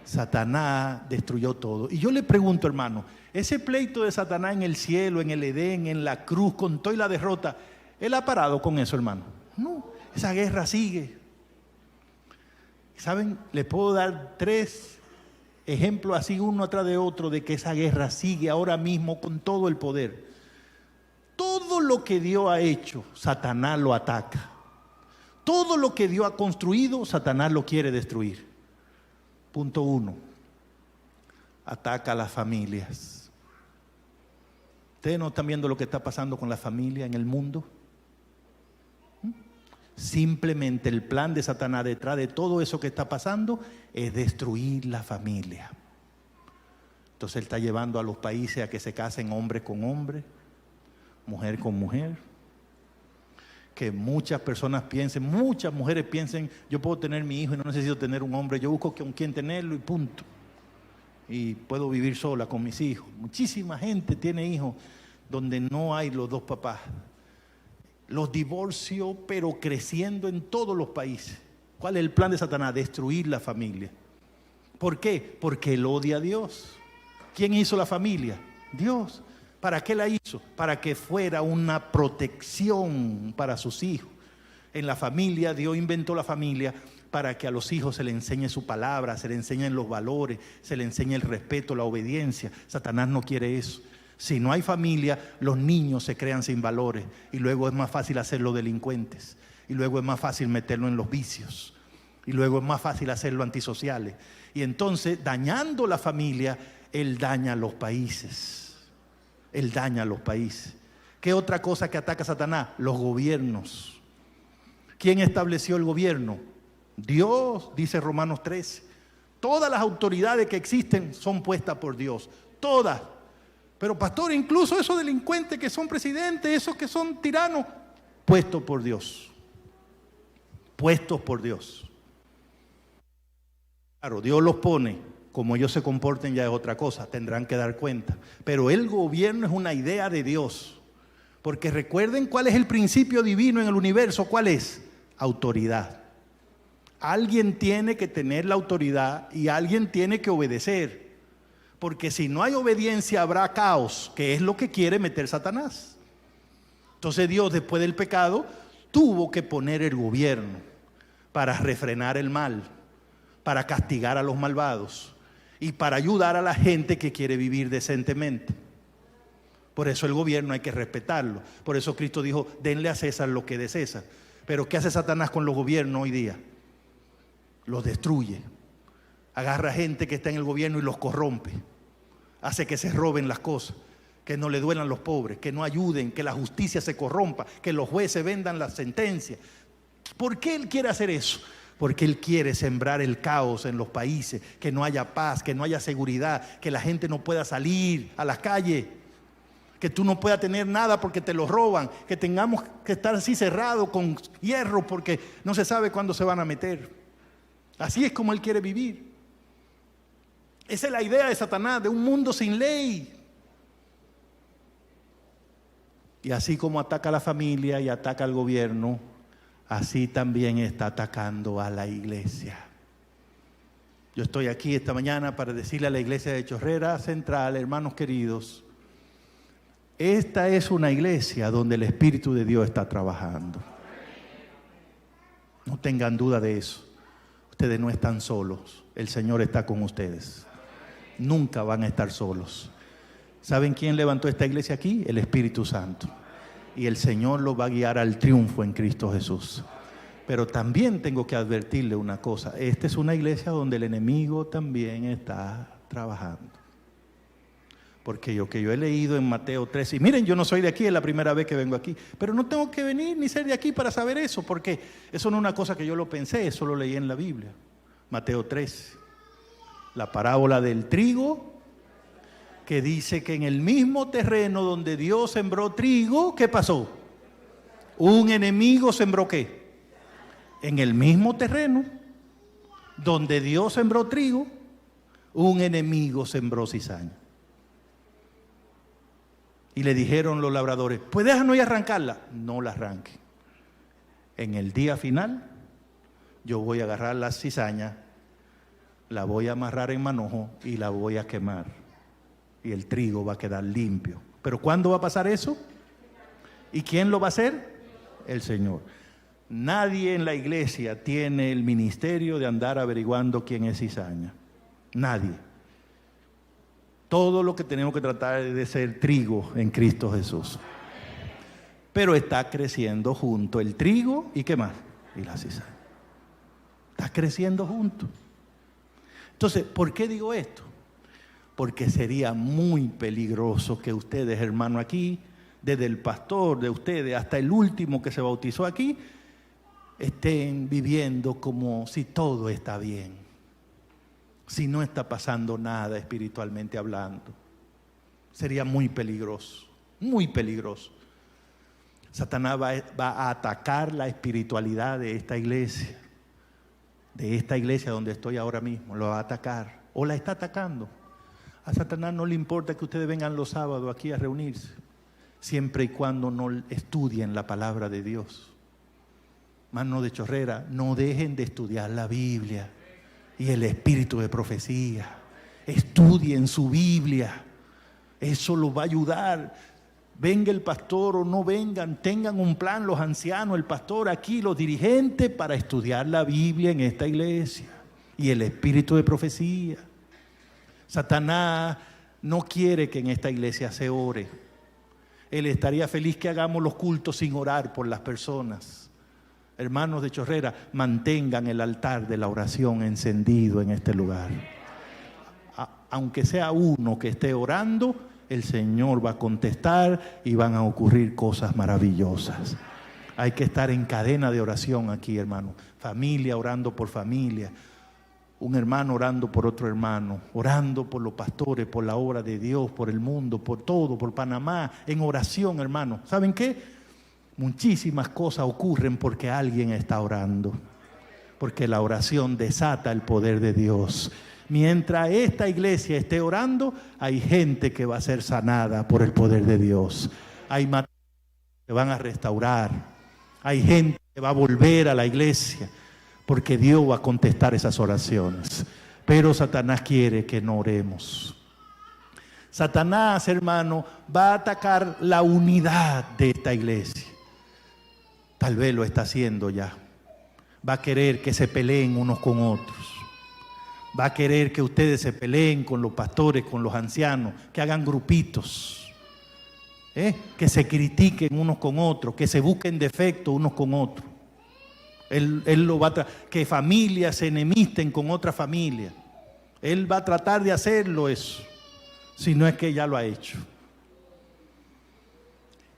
Satanás destruyó todo. Y yo le pregunto, hermano, ese pleito de Satanás en el cielo, en el Edén, en la cruz, con toda la derrota, ¿él ha parado con eso, hermano? No, esa guerra sigue. ¿Saben? Les puedo dar 3 ejemplos así, uno atrás de otro, de que esa guerra sigue ahora mismo con todo el poder. Todo lo que Dios ha hecho, Satanás lo ataca. Todo lo que Dios ha construido, Satanás lo quiere destruir. Punto 1. Ataca a las familias. ¿Ustedes no están viendo lo que está pasando con la familia en el mundo? Simplemente el plan de Satanás detrás de todo eso que está pasando es destruir la familia. Entonces él está llevando a los países a que se casen hombre con hombre, mujer con mujer, que muchas personas piensen, muchas mujeres piensen, yo puedo tener mi hijo y no necesito tener un hombre, yo busco con quién tenerlo y punto. Y puedo vivir sola con mis hijos. Muchísima gente tiene hijos donde no hay los dos papás. Los divorcios, pero creciendo en todos los países. ¿Cuál es el plan de Satanás? Destruir la familia. ¿Por qué? Porque él odia a Dios. ¿Quién hizo la familia? Dios. ¿Para qué la hizo? Para que fuera una protección para sus hijos. En la familia, Dios inventó la familia para que a los hijos se les enseñe su palabra, se les enseñen los valores, se les enseñe el respeto, la obediencia. Satanás no quiere eso. Si no hay familia, los niños se crean sin valores y luego es más fácil hacerlos delincuentes y luego es más fácil meterlo en los vicios y luego es más fácil hacerlo antisociales. Y entonces, dañando la familia, él daña a los países. Él daña a los países. ¿Qué otra cosa que ataca a Satanás? Los gobiernos. ¿Quién estableció el gobierno? Dios, dice Romanos 13. Todas las autoridades que existen son puestas por Dios. Todas. Pero pastor, incluso esos delincuentes que son presidentes, esos que son tiranos, puestos por Dios. Puestos por Dios. Claro, Dios los pone. Como ellos se comporten ya es otra cosa, tendrán que dar cuenta. Pero el gobierno es una idea de Dios. Porque recuerden cuál es el principio divino en el universo. ¿Cuál es? Autoridad. Alguien tiene que tener la autoridad y alguien tiene que obedecer. Porque si no hay obediencia habrá caos, que es lo que quiere meter Satanás. Entonces Dios, después del pecado, tuvo que poner el gobierno para refrenar el mal, para castigar a los malvados y para ayudar a la gente que quiere vivir decentemente. Por eso el gobierno hay que respetarlo. Por eso Cristo dijo, denle a César lo que es de César. Pero ¿qué hace Satanás con los gobiernos hoy día? Los destruye. Agarra gente que está en el gobierno y los corrompe. Hace que se roben las cosas, que no le duelan los pobres, que no ayuden, que la justicia se corrompa, que los jueces vendan las sentencias. ¿Por qué él quiere hacer eso? Porque él quiere sembrar el caos en los países, que no haya paz, que no haya seguridad, que la gente no pueda salir a las calles, que tú no puedas tener nada porque te lo roban, que tengamos que estar así cerrados con hierro porque no se sabe cuándo se van a meter. Así es como él quiere vivir. Esa es la idea de Satanás, de un mundo sin ley. Y así como ataca a la familia y ataca al gobierno, así también está atacando a la iglesia. Yo estoy aquí esta mañana para decirle a la iglesia de Chorrera Central, hermanos queridos, esta es una iglesia donde el Espíritu de Dios está trabajando. No tengan duda de eso. Ustedes no están solos. El Señor está con ustedes. Nunca van a estar solos. ¿Saben quién levantó esta iglesia aquí? El Espíritu Santo. Y el Señor los va a guiar al triunfo en Cristo Jesús. Pero también tengo que advertirle una cosa. Esta es una iglesia donde el enemigo también está trabajando. Porque lo que yo he leído en Mateo 13, y miren, yo no soy de aquí, es la primera vez que vengo aquí, pero no tengo que venir ni ser de aquí para saber eso, porque eso no es una cosa que yo lo pensé, eso lo leí en la Biblia. Mateo 13, la parábola del trigo, que dice que en el mismo terreno donde Dios sembró trigo, ¿qué pasó? Un enemigo sembró ¿qué? En el mismo terreno donde Dios sembró trigo, un enemigo sembró cizaña. Y le dijeron los labradores, pues déjanos y arrancarla. No la arranque. En el día final, yo voy a agarrar la cizaña, la voy a amarrar en manojo y la voy a quemar. Y el trigo va a quedar limpio. ¿Pero cuándo va a pasar eso? ¿Y quién lo va a hacer? El Señor. Nadie en la iglesia tiene el ministerio de andar averiguando quién es cizaña. Nadie. Todo lo que tenemos que tratar es de ser trigo en Cristo Jesús. Pero está creciendo junto el trigo y ¿qué más? Y la cizaña. Está creciendo junto. Entonces, ¿por qué digo esto? Porque sería muy peligroso que ustedes, hermano, aquí, desde el pastor de ustedes hasta el último que se bautizó aquí, estén viviendo como si todo está bien. Si no está pasando nada espiritualmente hablando. Sería muy peligroso, muy peligroso. Satanás va a atacar la espiritualidad de esta iglesia donde estoy ahora mismo. Lo va a atacar, o la está atacando. A Satanás no le importa que ustedes vengan los sábados aquí a reunirse, siempre y cuando no estudien la palabra de Dios. Mano de chorrera, no dejen de estudiar la Biblia y el espíritu de profecía. Estudien su Biblia, eso los va a ayudar. Venga el pastor o no vengan, tengan un plan los ancianos, el pastor aquí, los dirigentes, para estudiar la Biblia en esta iglesia y el espíritu de profecía. Satanás no quiere que en esta iglesia se ore. Él estaría feliz que hagamos los cultos sin orar por las personas. Hermanos de Chorrera, mantengan el altar de la oración encendido en este lugar. Aunque sea uno que esté orando, el Señor va a contestar y van a ocurrir cosas maravillosas. Hay que estar en cadena de oración aquí, hermano. Familia orando por familia. Un hermano orando por otro hermano. Orando por los pastores, por la obra de Dios, por el mundo, por todo, por Panamá. En oración, hermano. ¿Saben qué? Muchísimas cosas ocurren porque alguien está orando. Porque la oración desata el poder de Dios. Mientras esta iglesia esté orando, hay gente que va a ser sanada por el poder de Dios. Hay matrimonios que van a restaurar. Hay gente que va a volver a la iglesia porque Dios va a contestar esas oraciones. Pero Satanás quiere que no oremos. Satanás, hermano, va a atacar la unidad de esta iglesia. Tal vez lo está haciendo ya. Va a querer que se peleen unos con otros. Va a querer que ustedes se peleen con los pastores, con los ancianos, que hagan grupitos, que se critiquen unos con otros, que se busquen defectos unos con otros. Él lo va a que familias se enemisten con otra familia. Él va a tratar de hacerlo eso, si no es que ya lo ha hecho.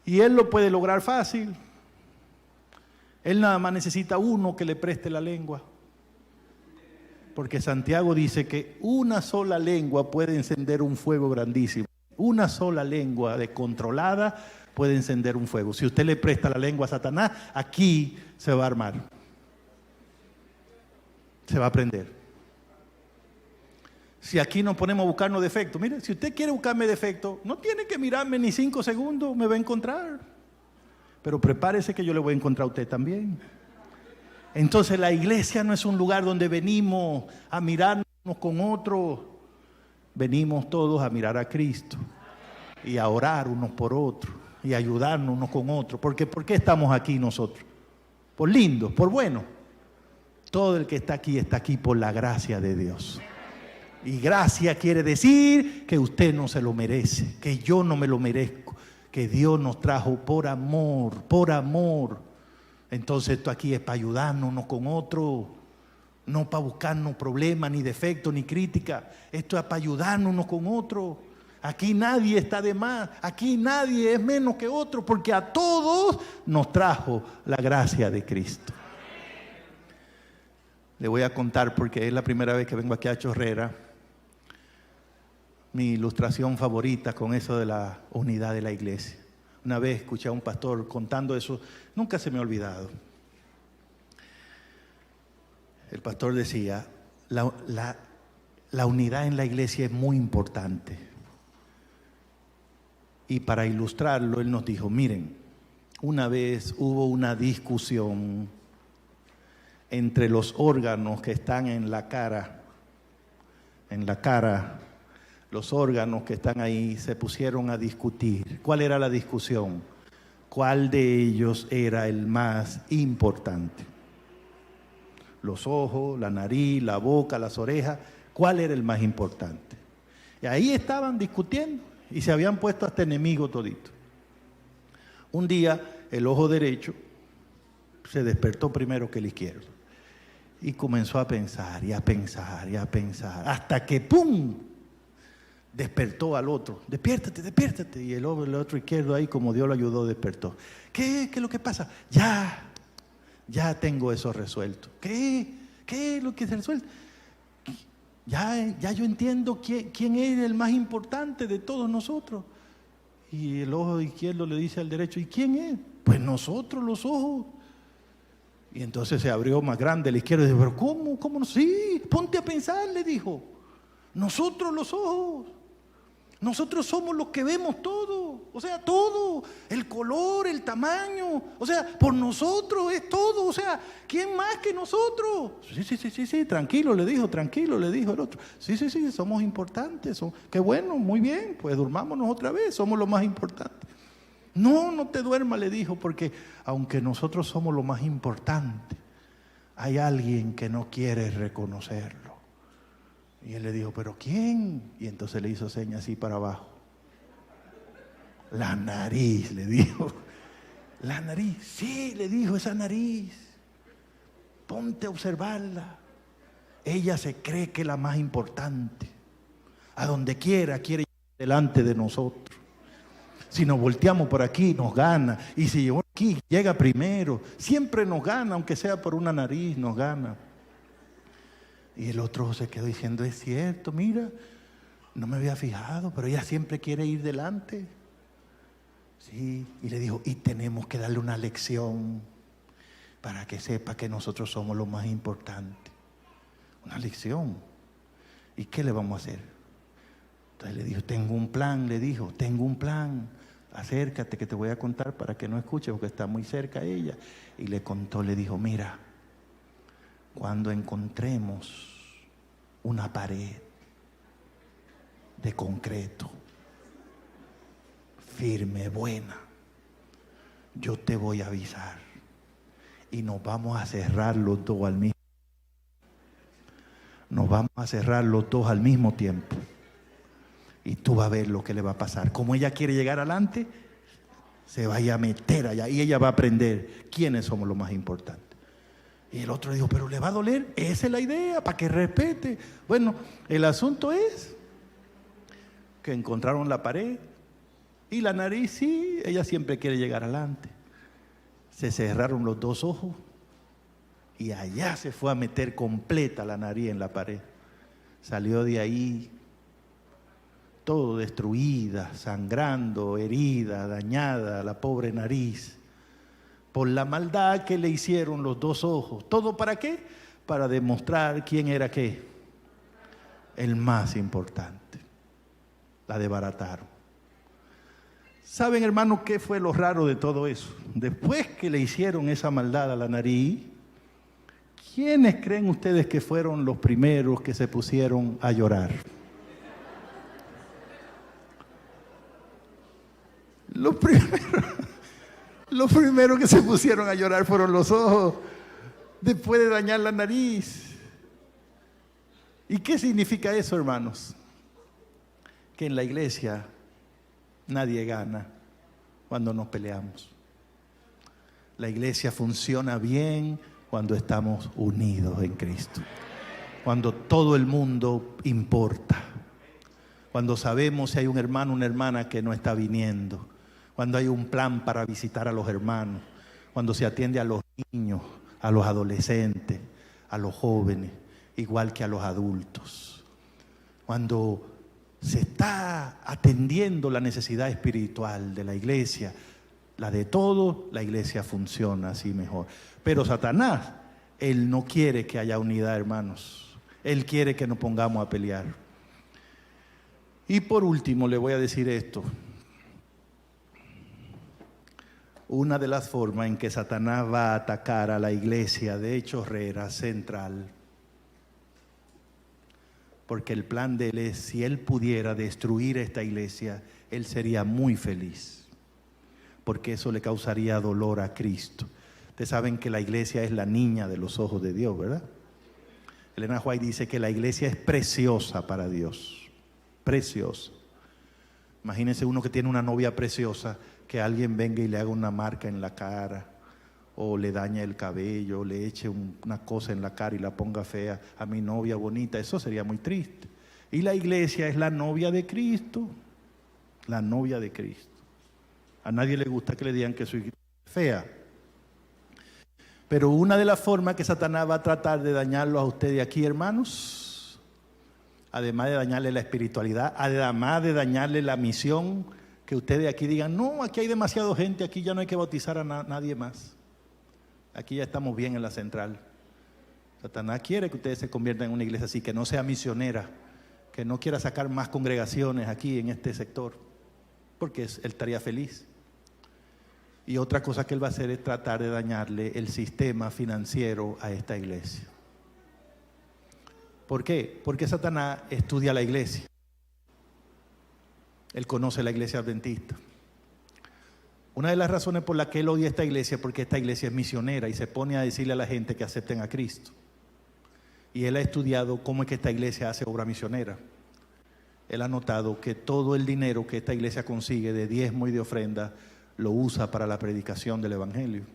Y él lo puede lograr fácil. Él nada más necesita uno que le preste la lengua. Porque Santiago dice que una sola lengua puede encender un fuego grandísimo. Una sola lengua descontrolada puede encender un fuego. Si usted le presta la lengua a Satanás, aquí se va a armar. Se va a prender. Si aquí nos ponemos a buscarnos defectos, mire, si usted quiere buscarme defectos, no tiene que mirarme ni 5 segundos, me va a encontrar. Pero prepárese que yo le voy a encontrar a usted también. Entonces la iglesia no es un lugar donde venimos a mirarnos con otros. Venimos todos a mirar a Cristo y a orar unos por otros y a ayudarnos unos con otros. Porque ¿por qué estamos aquí nosotros? Por lindos, por buenos. Todo el que está aquí por la gracia de Dios. Y gracia quiere decir que usted no se lo merece, que yo no me lo merezco, que Dios nos trajo por amor, por amor. Entonces esto aquí es para ayudarnos unos con otros, no para buscarnos problemas, ni defectos, ni críticas. Esto es para ayudarnos unos con otros. Aquí nadie está de más, aquí nadie es menos que otro, porque a todos nos trajo la gracia de Cristo. Le voy a contar, porque es la primera vez que vengo aquí a Chorrera, mi ilustración favorita con eso de la unidad de la iglesia. Una vez escuché a un pastor contando eso, nunca se me ha olvidado. El pastor decía, la unidad en la iglesia es muy importante. Y para ilustrarlo, él nos dijo, miren, una vez hubo una discusión entre los órganos que están en la cara, los órganos que están ahí se pusieron a discutir. ¿Cuál era la discusión? ¿Cuál de ellos era el más importante? Los ojos, la nariz, la boca, las orejas. ¿Cuál era el más importante? Y ahí estaban discutiendo y se habían puesto hasta enemigos toditos. Un día el ojo derecho se despertó primero que el izquierdo y comenzó a pensar y a pensar y a pensar hasta que ¡pum! Despertó al otro. Despiértate, despiértate. Y el otro izquierdo ahí, como Dios lo ayudó, despertó. ¿Qué es lo que pasa? Ya tengo eso resuelto. ¿Qué es lo que se resuelve? Ya yo entiendo quién es el más importante de todos nosotros. Y el ojo izquierdo le dice al derecho, ¿y quién es? Pues nosotros los ojos. Y entonces se abrió más grande el izquierdo y dijo, pero ¿cómo? ¿Cómo no? Sí, ponte a pensar, le dijo. Nosotros los ojos. Nosotros somos los que vemos todo, o sea, todo, el color, el tamaño, o sea, por nosotros es todo, o sea, ¿quién más que nosotros? Sí, tranquilo, le dijo el otro. Sí, somos importantes, qué bueno, muy bien, pues durmámonos otra vez, somos lo más importante. No te duermas, le dijo, porque aunque nosotros somos lo más importante, hay alguien que no quiere reconocerlo. Y él le dijo, ¿pero quién? Y entonces le hizo señas así para abajo. La nariz, le dijo. La nariz, sí, le dijo, esa nariz. Ponte a observarla. Ella se cree que es la más importante. A donde quiera quiere ir delante de nosotros. Si nos volteamos por aquí, nos gana. Y si llegó aquí, llega primero. Siempre nos gana, aunque sea por una nariz, nos gana. Y el otro se quedó diciendo, es cierto, mira, no me había fijado, pero ella siempre quiere ir delante. Sí, y le dijo, y tenemos que darle una lección para que sepa que nosotros somos lo más importante. Una lección. ¿Y qué le vamos a hacer? Entonces le dijo, tengo un plan. Acércate que te voy a contar para que no escuche porque está muy cerca ella. Y le contó, le dijo, mira, cuando encontremos una pared de concreto, firme, buena, yo te voy a avisar y nos vamos a cerrar los dos al mismo tiempo. Nos vamos a cerrar los dos al mismo tiempo. Y tú vas a ver lo que le va a pasar. Como ella quiere llegar adelante, se vaya a meter allá y ella va a aprender quiénes somos los más importantes. Y el otro dijo, pero le va a doler, esa es la idea, para que respete. Bueno, el asunto es que encontraron la pared y la nariz, sí, ella siempre quiere llegar adelante. Se cerraron los dos ojos y allá se fue a meter completa la nariz en la pared. Salió de ahí todo destruida, sangrando, herida, dañada, la pobre nariz. Por la maldad que le hicieron los dos ojos. ¿Todo para qué? Para demostrar quién era qué. El más importante. La desbarataron. ¿Saben, hermanos, qué fue lo raro de todo eso? Después que le hicieron esa maldad a la nariz, ¿quiénes creen ustedes que fueron los primeros que se pusieron a llorar? Los primeros que se pusieron a llorar fueron los ojos, después de dañar la nariz. ¿Y qué significa eso, hermanos? Que en la iglesia nadie gana cuando nos peleamos. La iglesia funciona bien cuando estamos unidos en Cristo. Cuando todo el mundo importa. Cuando sabemos si hay un hermano o una hermana que no está viniendo. Cuando hay un plan para visitar a los hermanos, cuando se atiende a los niños, a los adolescentes, a los jóvenes, igual que a los adultos. Cuando se está atendiendo la necesidad espiritual de la iglesia, la de todos, la iglesia funciona así mejor. Pero Satanás, él no quiere que haya unidad, hermanos. Él quiere que nos pongamos a pelear. Y por último le voy a decir esto. Una de las formas en que Satanás va a atacar a la iglesia de Chorrera Central, porque el plan de él es, si él pudiera destruir esta iglesia, él sería muy feliz, porque eso le causaría dolor a Cristo. Ustedes saben que la iglesia es la niña de los ojos de Dios, ¿verdad? Elena White dice que la iglesia es preciosa para Dios, preciosa. Imagínense uno que tiene una novia preciosa, que alguien venga y le haga una marca en la cara, o le dañe el cabello, o le eche una cosa en la cara y la ponga fea a mi novia bonita, eso sería muy triste. Y la iglesia es la novia de Cristo, la novia de Cristo. A nadie le gusta que le digan que soy fea. Pero una de las formas que Satanás va a tratar de dañarlo a ustedes aquí, hermanos, además de dañarle la espiritualidad, además de dañarle la misión que ustedes aquí digan, no, aquí hay demasiada gente, aquí ya no hay que bautizar a nadie más. Aquí ya estamos bien en la central. Satanás quiere que ustedes se conviertan en una iglesia así, que no sea misionera, que no quiera sacar más congregaciones aquí en este sector, porque él estaría feliz. Y otra cosa que él va a hacer es tratar de dañarle el sistema financiero a esta iglesia. ¿Por qué? Porque Satanás estudia la iglesia. Él conoce la iglesia adventista. Una de las razones por las que él odia esta iglesia es porque esta iglesia es misionera y se pone a decirle a la gente que acepten a Cristo. Y él ha estudiado cómo es que esta iglesia hace obra misionera. Él ha notado que todo el dinero que esta iglesia consigue de diezmo y de ofrenda lo usa para la predicación del evangelio.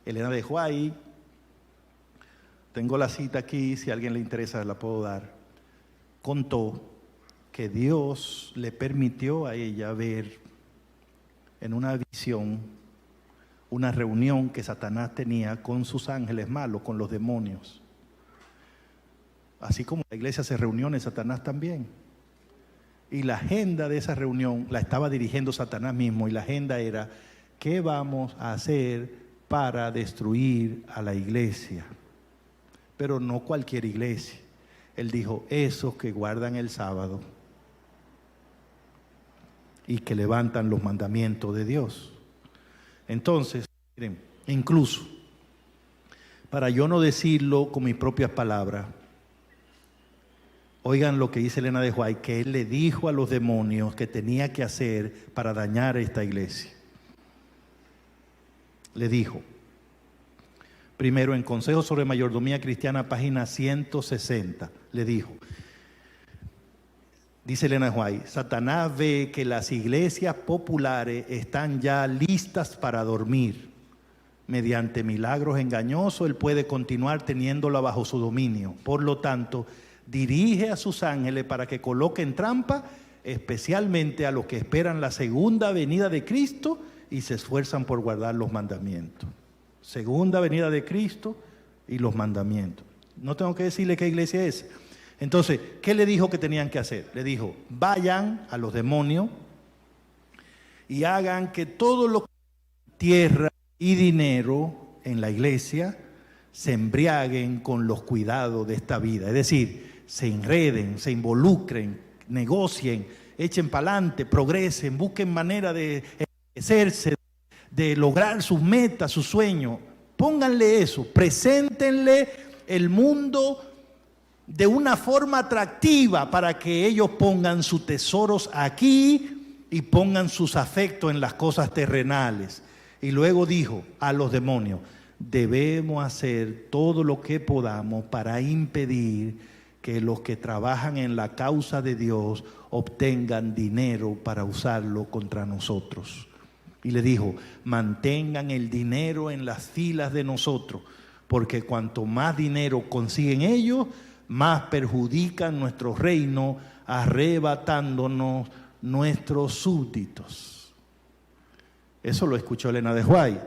Elena de White, tengo la cita aquí, si a alguien le interesa la puedo dar, contó que Dios le permitió a ella ver en una visión una reunión que Satanás tenía con sus ángeles malos, con los demonios. Así como la iglesia hace reuniones, Satanás también. Y la agenda de esa reunión la estaba dirigiendo Satanás mismo, y la agenda era: ¿qué vamos a hacer para destruir a la iglesia? Pero no cualquier iglesia. Él dijo: esos que guardan el sábado y que levantan los mandamientos de Dios. Entonces, miren, incluso, para yo no decirlo con mis propias palabras, oigan lo que dice Elena de White, que él le dijo a los demonios que tenía que hacer para dañar a esta iglesia. Le dijo, primero en Consejo sobre Mayordomía Cristiana, página 160, le dijo, dice Elena White, Satanás ve que las iglesias populares están ya listas para dormir. Mediante milagros engañosos, él puede continuar teniéndola bajo su dominio. Por lo tanto, dirige a sus ángeles para que coloquen trampa, especialmente a los que esperan la segunda venida de Cristo y se esfuerzan por guardar los mandamientos. Segunda venida de Cristo y los mandamientos. No tengo que decirle qué iglesia es. Entonces, ¿qué le dijo que tenían que hacer? Le dijo, vayan a los demonios y hagan que todo lo que tierra y dinero en la iglesia se embriaguen con los cuidados de esta vida. Es decir, se enreden, se involucren, negocien, echen para adelante, progresen, busquen manera de enriquecerse, de lograr sus metas, sus sueños. Pónganle eso, preséntenle el mundo de una forma atractiva para que ellos pongan sus tesoros aquí y pongan sus afectos en las cosas terrenales. Y luego dijo a los demonios, debemos hacer todo lo que podamos para impedir que los que trabajan en la causa de Dios obtengan dinero para usarlo contra nosotros. Y le dijo, mantengan el dinero en las filas de nosotros, porque cuanto más dinero consiguen ellos, más perjudican nuestro reino, arrebatándonos nuestros súbditos. Eso lo escuchó Elena de White.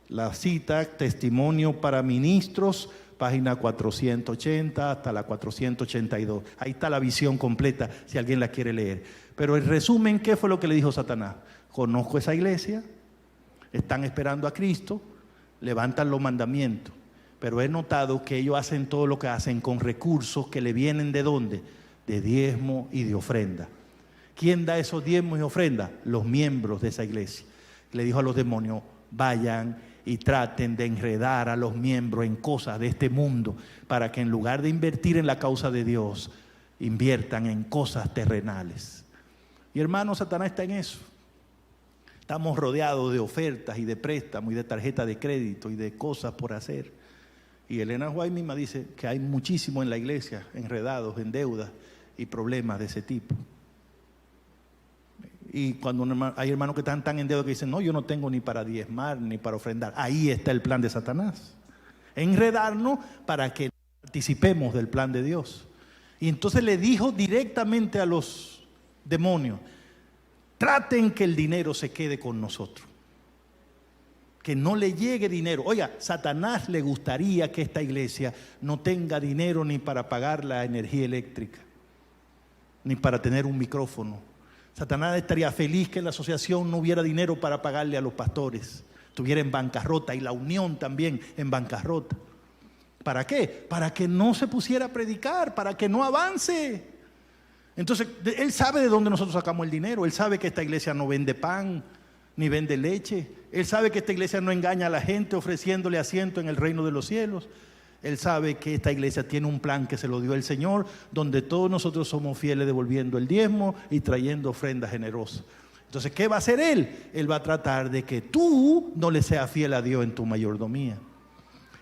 La cita, Testimonio para Ministros, página 480 hasta la 482. Ahí está la visión completa, si alguien la quiere leer. Pero en resumen, ¿qué fue lo que le dijo Satanás? Conozco esa iglesia, están esperando a Cristo, levantan los mandamientos. Pero he notado que ellos hacen todo lo que hacen con recursos que le vienen ¿de dónde? De diezmo y de ofrenda. ¿Quién da esos diezmos y ofrendas? Los miembros de esa iglesia. Le dijo a los demonios, vayan y traten de enredar a los miembros en cosas de este mundo para que en lugar de invertir en la causa de Dios, inviertan en cosas terrenales. Y hermano, Satanás está en eso. Estamos rodeados de ofertas y de préstamos y de tarjeta de crédito y de cosas por hacer. Y Elena White misma dice que hay muchísimo en la iglesia enredados en deudas y problemas de ese tipo. Y cuando hay hermanos que están tan en deuda que dicen, no, yo no tengo ni para diezmar ni para ofrendar. Ahí está el plan de Satanás. Enredarnos para que participemos del plan de Dios. Y entonces le dijo directamente a los demonios, traten que el dinero se quede con nosotros. Que no le llegue dinero. Oiga, Satanás le gustaría que esta iglesia no tenga dinero ni para pagar la energía eléctrica, ni para tener un micrófono. Satanás estaría feliz que la asociación no hubiera dinero para pagarle a los pastores, estuviera en bancarrota, y la unión también en bancarrota. ¿Para qué? Para que no se pusiera a predicar, para que no avance. Entonces, él sabe de dónde nosotros sacamos el dinero. Él sabe que esta iglesia no vende pan, ni vende leche. Él sabe que esta iglesia no engaña a la gente ofreciéndole asiento en el reino de los cielos. Él sabe que esta iglesia tiene un plan que se lo dio el Señor, donde todos nosotros somos fieles devolviendo el diezmo y trayendo ofrendas generosas. Entonces, ¿qué va a hacer Él? Él va a tratar de que tú no le seas fiel a Dios en tu mayordomía.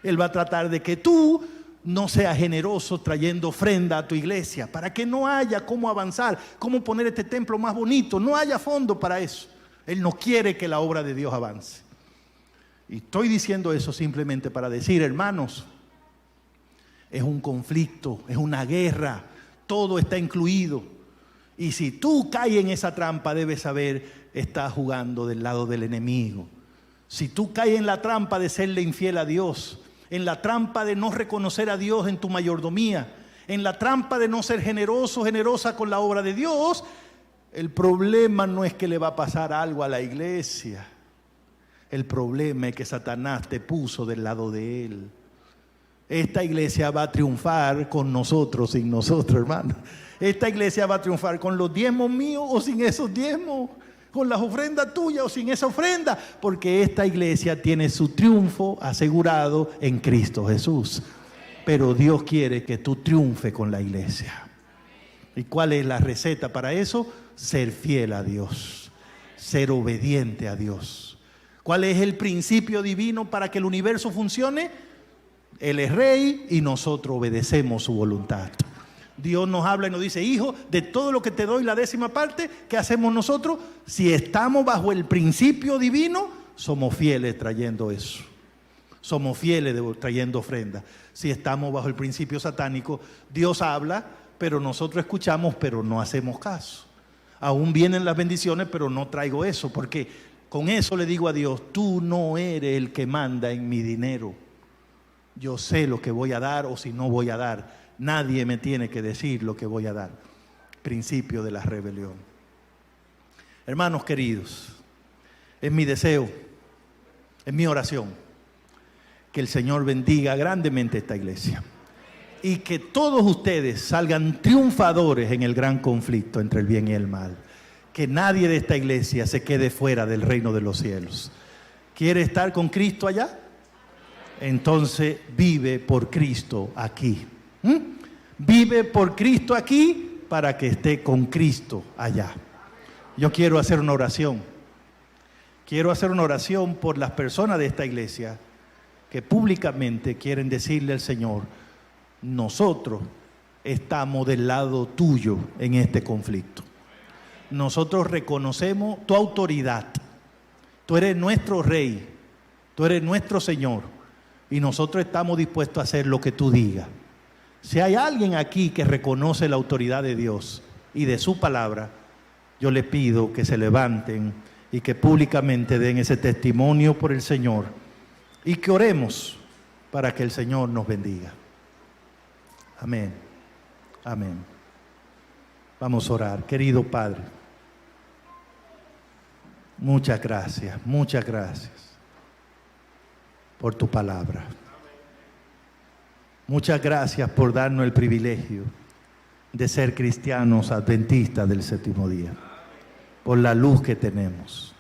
Él va a tratar de que tú no seas generoso trayendo ofrenda a tu iglesia, para que no haya cómo avanzar, cómo poner este templo más bonito. No haya fondo para eso. Él no quiere que la obra de Dios avance. Y estoy diciendo eso simplemente para decir, hermanos, es un conflicto, es una guerra, todo está incluido. Y si tú caes en esa trampa, debes saber, estás jugando del lado del enemigo. Si tú caes en la trampa de serle infiel a Dios, en la trampa de no reconocer a Dios en tu mayordomía, en la trampa de no ser generoso, generosa con la obra de Dios, el problema no es que le va a pasar algo a la iglesia. El problema es que Satanás te puso del lado de él. Esta iglesia va a triunfar con nosotros, sin nosotros, hermano. Esta iglesia va a triunfar con los diezmos míos o sin esos diezmos, con las ofrendas tuyas o sin esa ofrenda, porque esta iglesia tiene su triunfo asegurado en Cristo Jesús. Pero Dios quiere que tú triunfes con la iglesia. ¿Y cuál es la receta para eso? Ser fiel a Dios, ser obediente a Dios. ¿Cuál es el principio divino para que el universo funcione? Él es rey y nosotros obedecemos su voluntad. Dios nos habla y nos dice, hijo, de todo lo que te doy la 10ª parte, ¿qué hacemos nosotros? Si estamos bajo el principio divino, somos fieles trayendo eso. Somos fieles trayendo ofrenda. Si estamos bajo el principio satánico, Dios habla, pero nosotros escuchamos, pero no hacemos caso. Aún vienen las bendiciones, pero no traigo eso, porque con eso le digo a Dios, tú no eres el que manda en mi dinero. Yo sé lo que voy a dar o si no voy a dar. Nadie me tiene que decir lo que voy a dar. Principio de la rebelión. Hermanos queridos, es mi deseo, es mi oración, que el Señor bendiga grandemente esta iglesia y que todos ustedes salgan triunfadores en el gran conflicto entre el bien y el mal. Que nadie de esta iglesia se quede fuera del reino de los cielos. ¿Quiere estar con Cristo allá? Entonces vive por Cristo aquí. Vive por Cristo aquí para que esté con Cristo allá. Yo quiero hacer una oración. Quiero hacer una oración por las personas de esta iglesia que públicamente quieren decirle al Señor, nosotros estamos del lado tuyo en este conflicto. Nosotros reconocemos tu autoridad. Tú eres nuestro rey. Tú eres nuestro Señor. Y nosotros estamos dispuestos a hacer lo que tú digas. Si hay alguien aquí que reconoce la autoridad de Dios y de su palabra, yo le pido que se levanten y que públicamente den ese testimonio por el Señor y que oremos para que el Señor nos bendiga. Amén. Amén. Vamos a orar. Querido Padre, muchas gracias por tu palabra. Muchas gracias por darnos el privilegio de ser cristianos adventistas del 7º día. Por la luz que tenemos.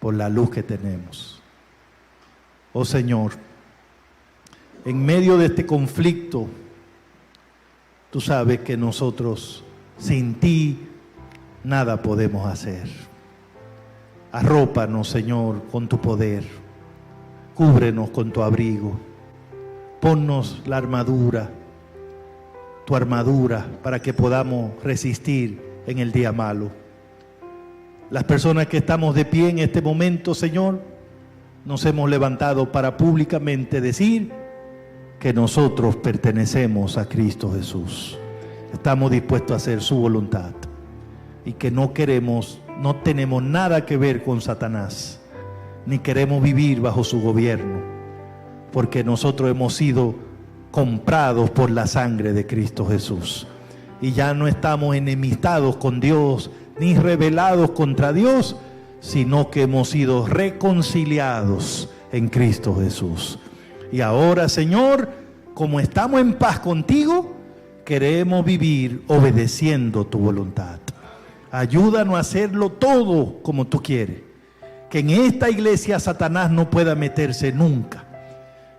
Por la luz que tenemos. Oh Señor, en medio de este conflicto, tú sabes que nosotros sin ti nada podemos hacer. Arrópanos, Señor, con tu poder. Cúbrenos con tu abrigo. Ponnos la armadura, tu armadura, para que podamos resistir en el día malo. Las personas que estamos de pie en este momento, Señor, nos hemos levantado para públicamente decir que nosotros pertenecemos a Cristo Jesús. Estamos dispuestos a hacer su voluntad y que no tenemos nada que ver con Satanás, ni queremos vivir bajo su gobierno. Porque nosotros hemos sido comprados por la sangre de Cristo Jesús. Y ya no estamos enemistados con Dios, ni rebelados contra Dios, sino que hemos sido reconciliados en Cristo Jesús. Y ahora, Señor, como estamos en paz contigo, queremos vivir obedeciendo tu voluntad. Ayúdanos a hacerlo todo como tú quieres. Que en esta iglesia Satanás no pueda meterse nunca.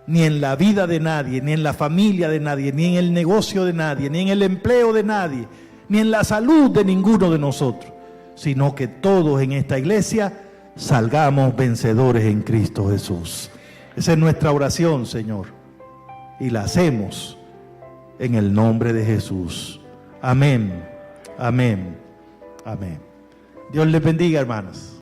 Ni en la vida de nadie, ni en la familia de nadie, ni en el negocio de nadie, ni en el empleo de nadie, ni en la salud de ninguno de nosotros. Sino que todos en esta iglesia salgamos vencedores en Cristo Jesús. Esa es nuestra oración, Señor. Y la hacemos en el nombre de Jesús. Amén, amén, amén. Dios les bendiga, hermanos.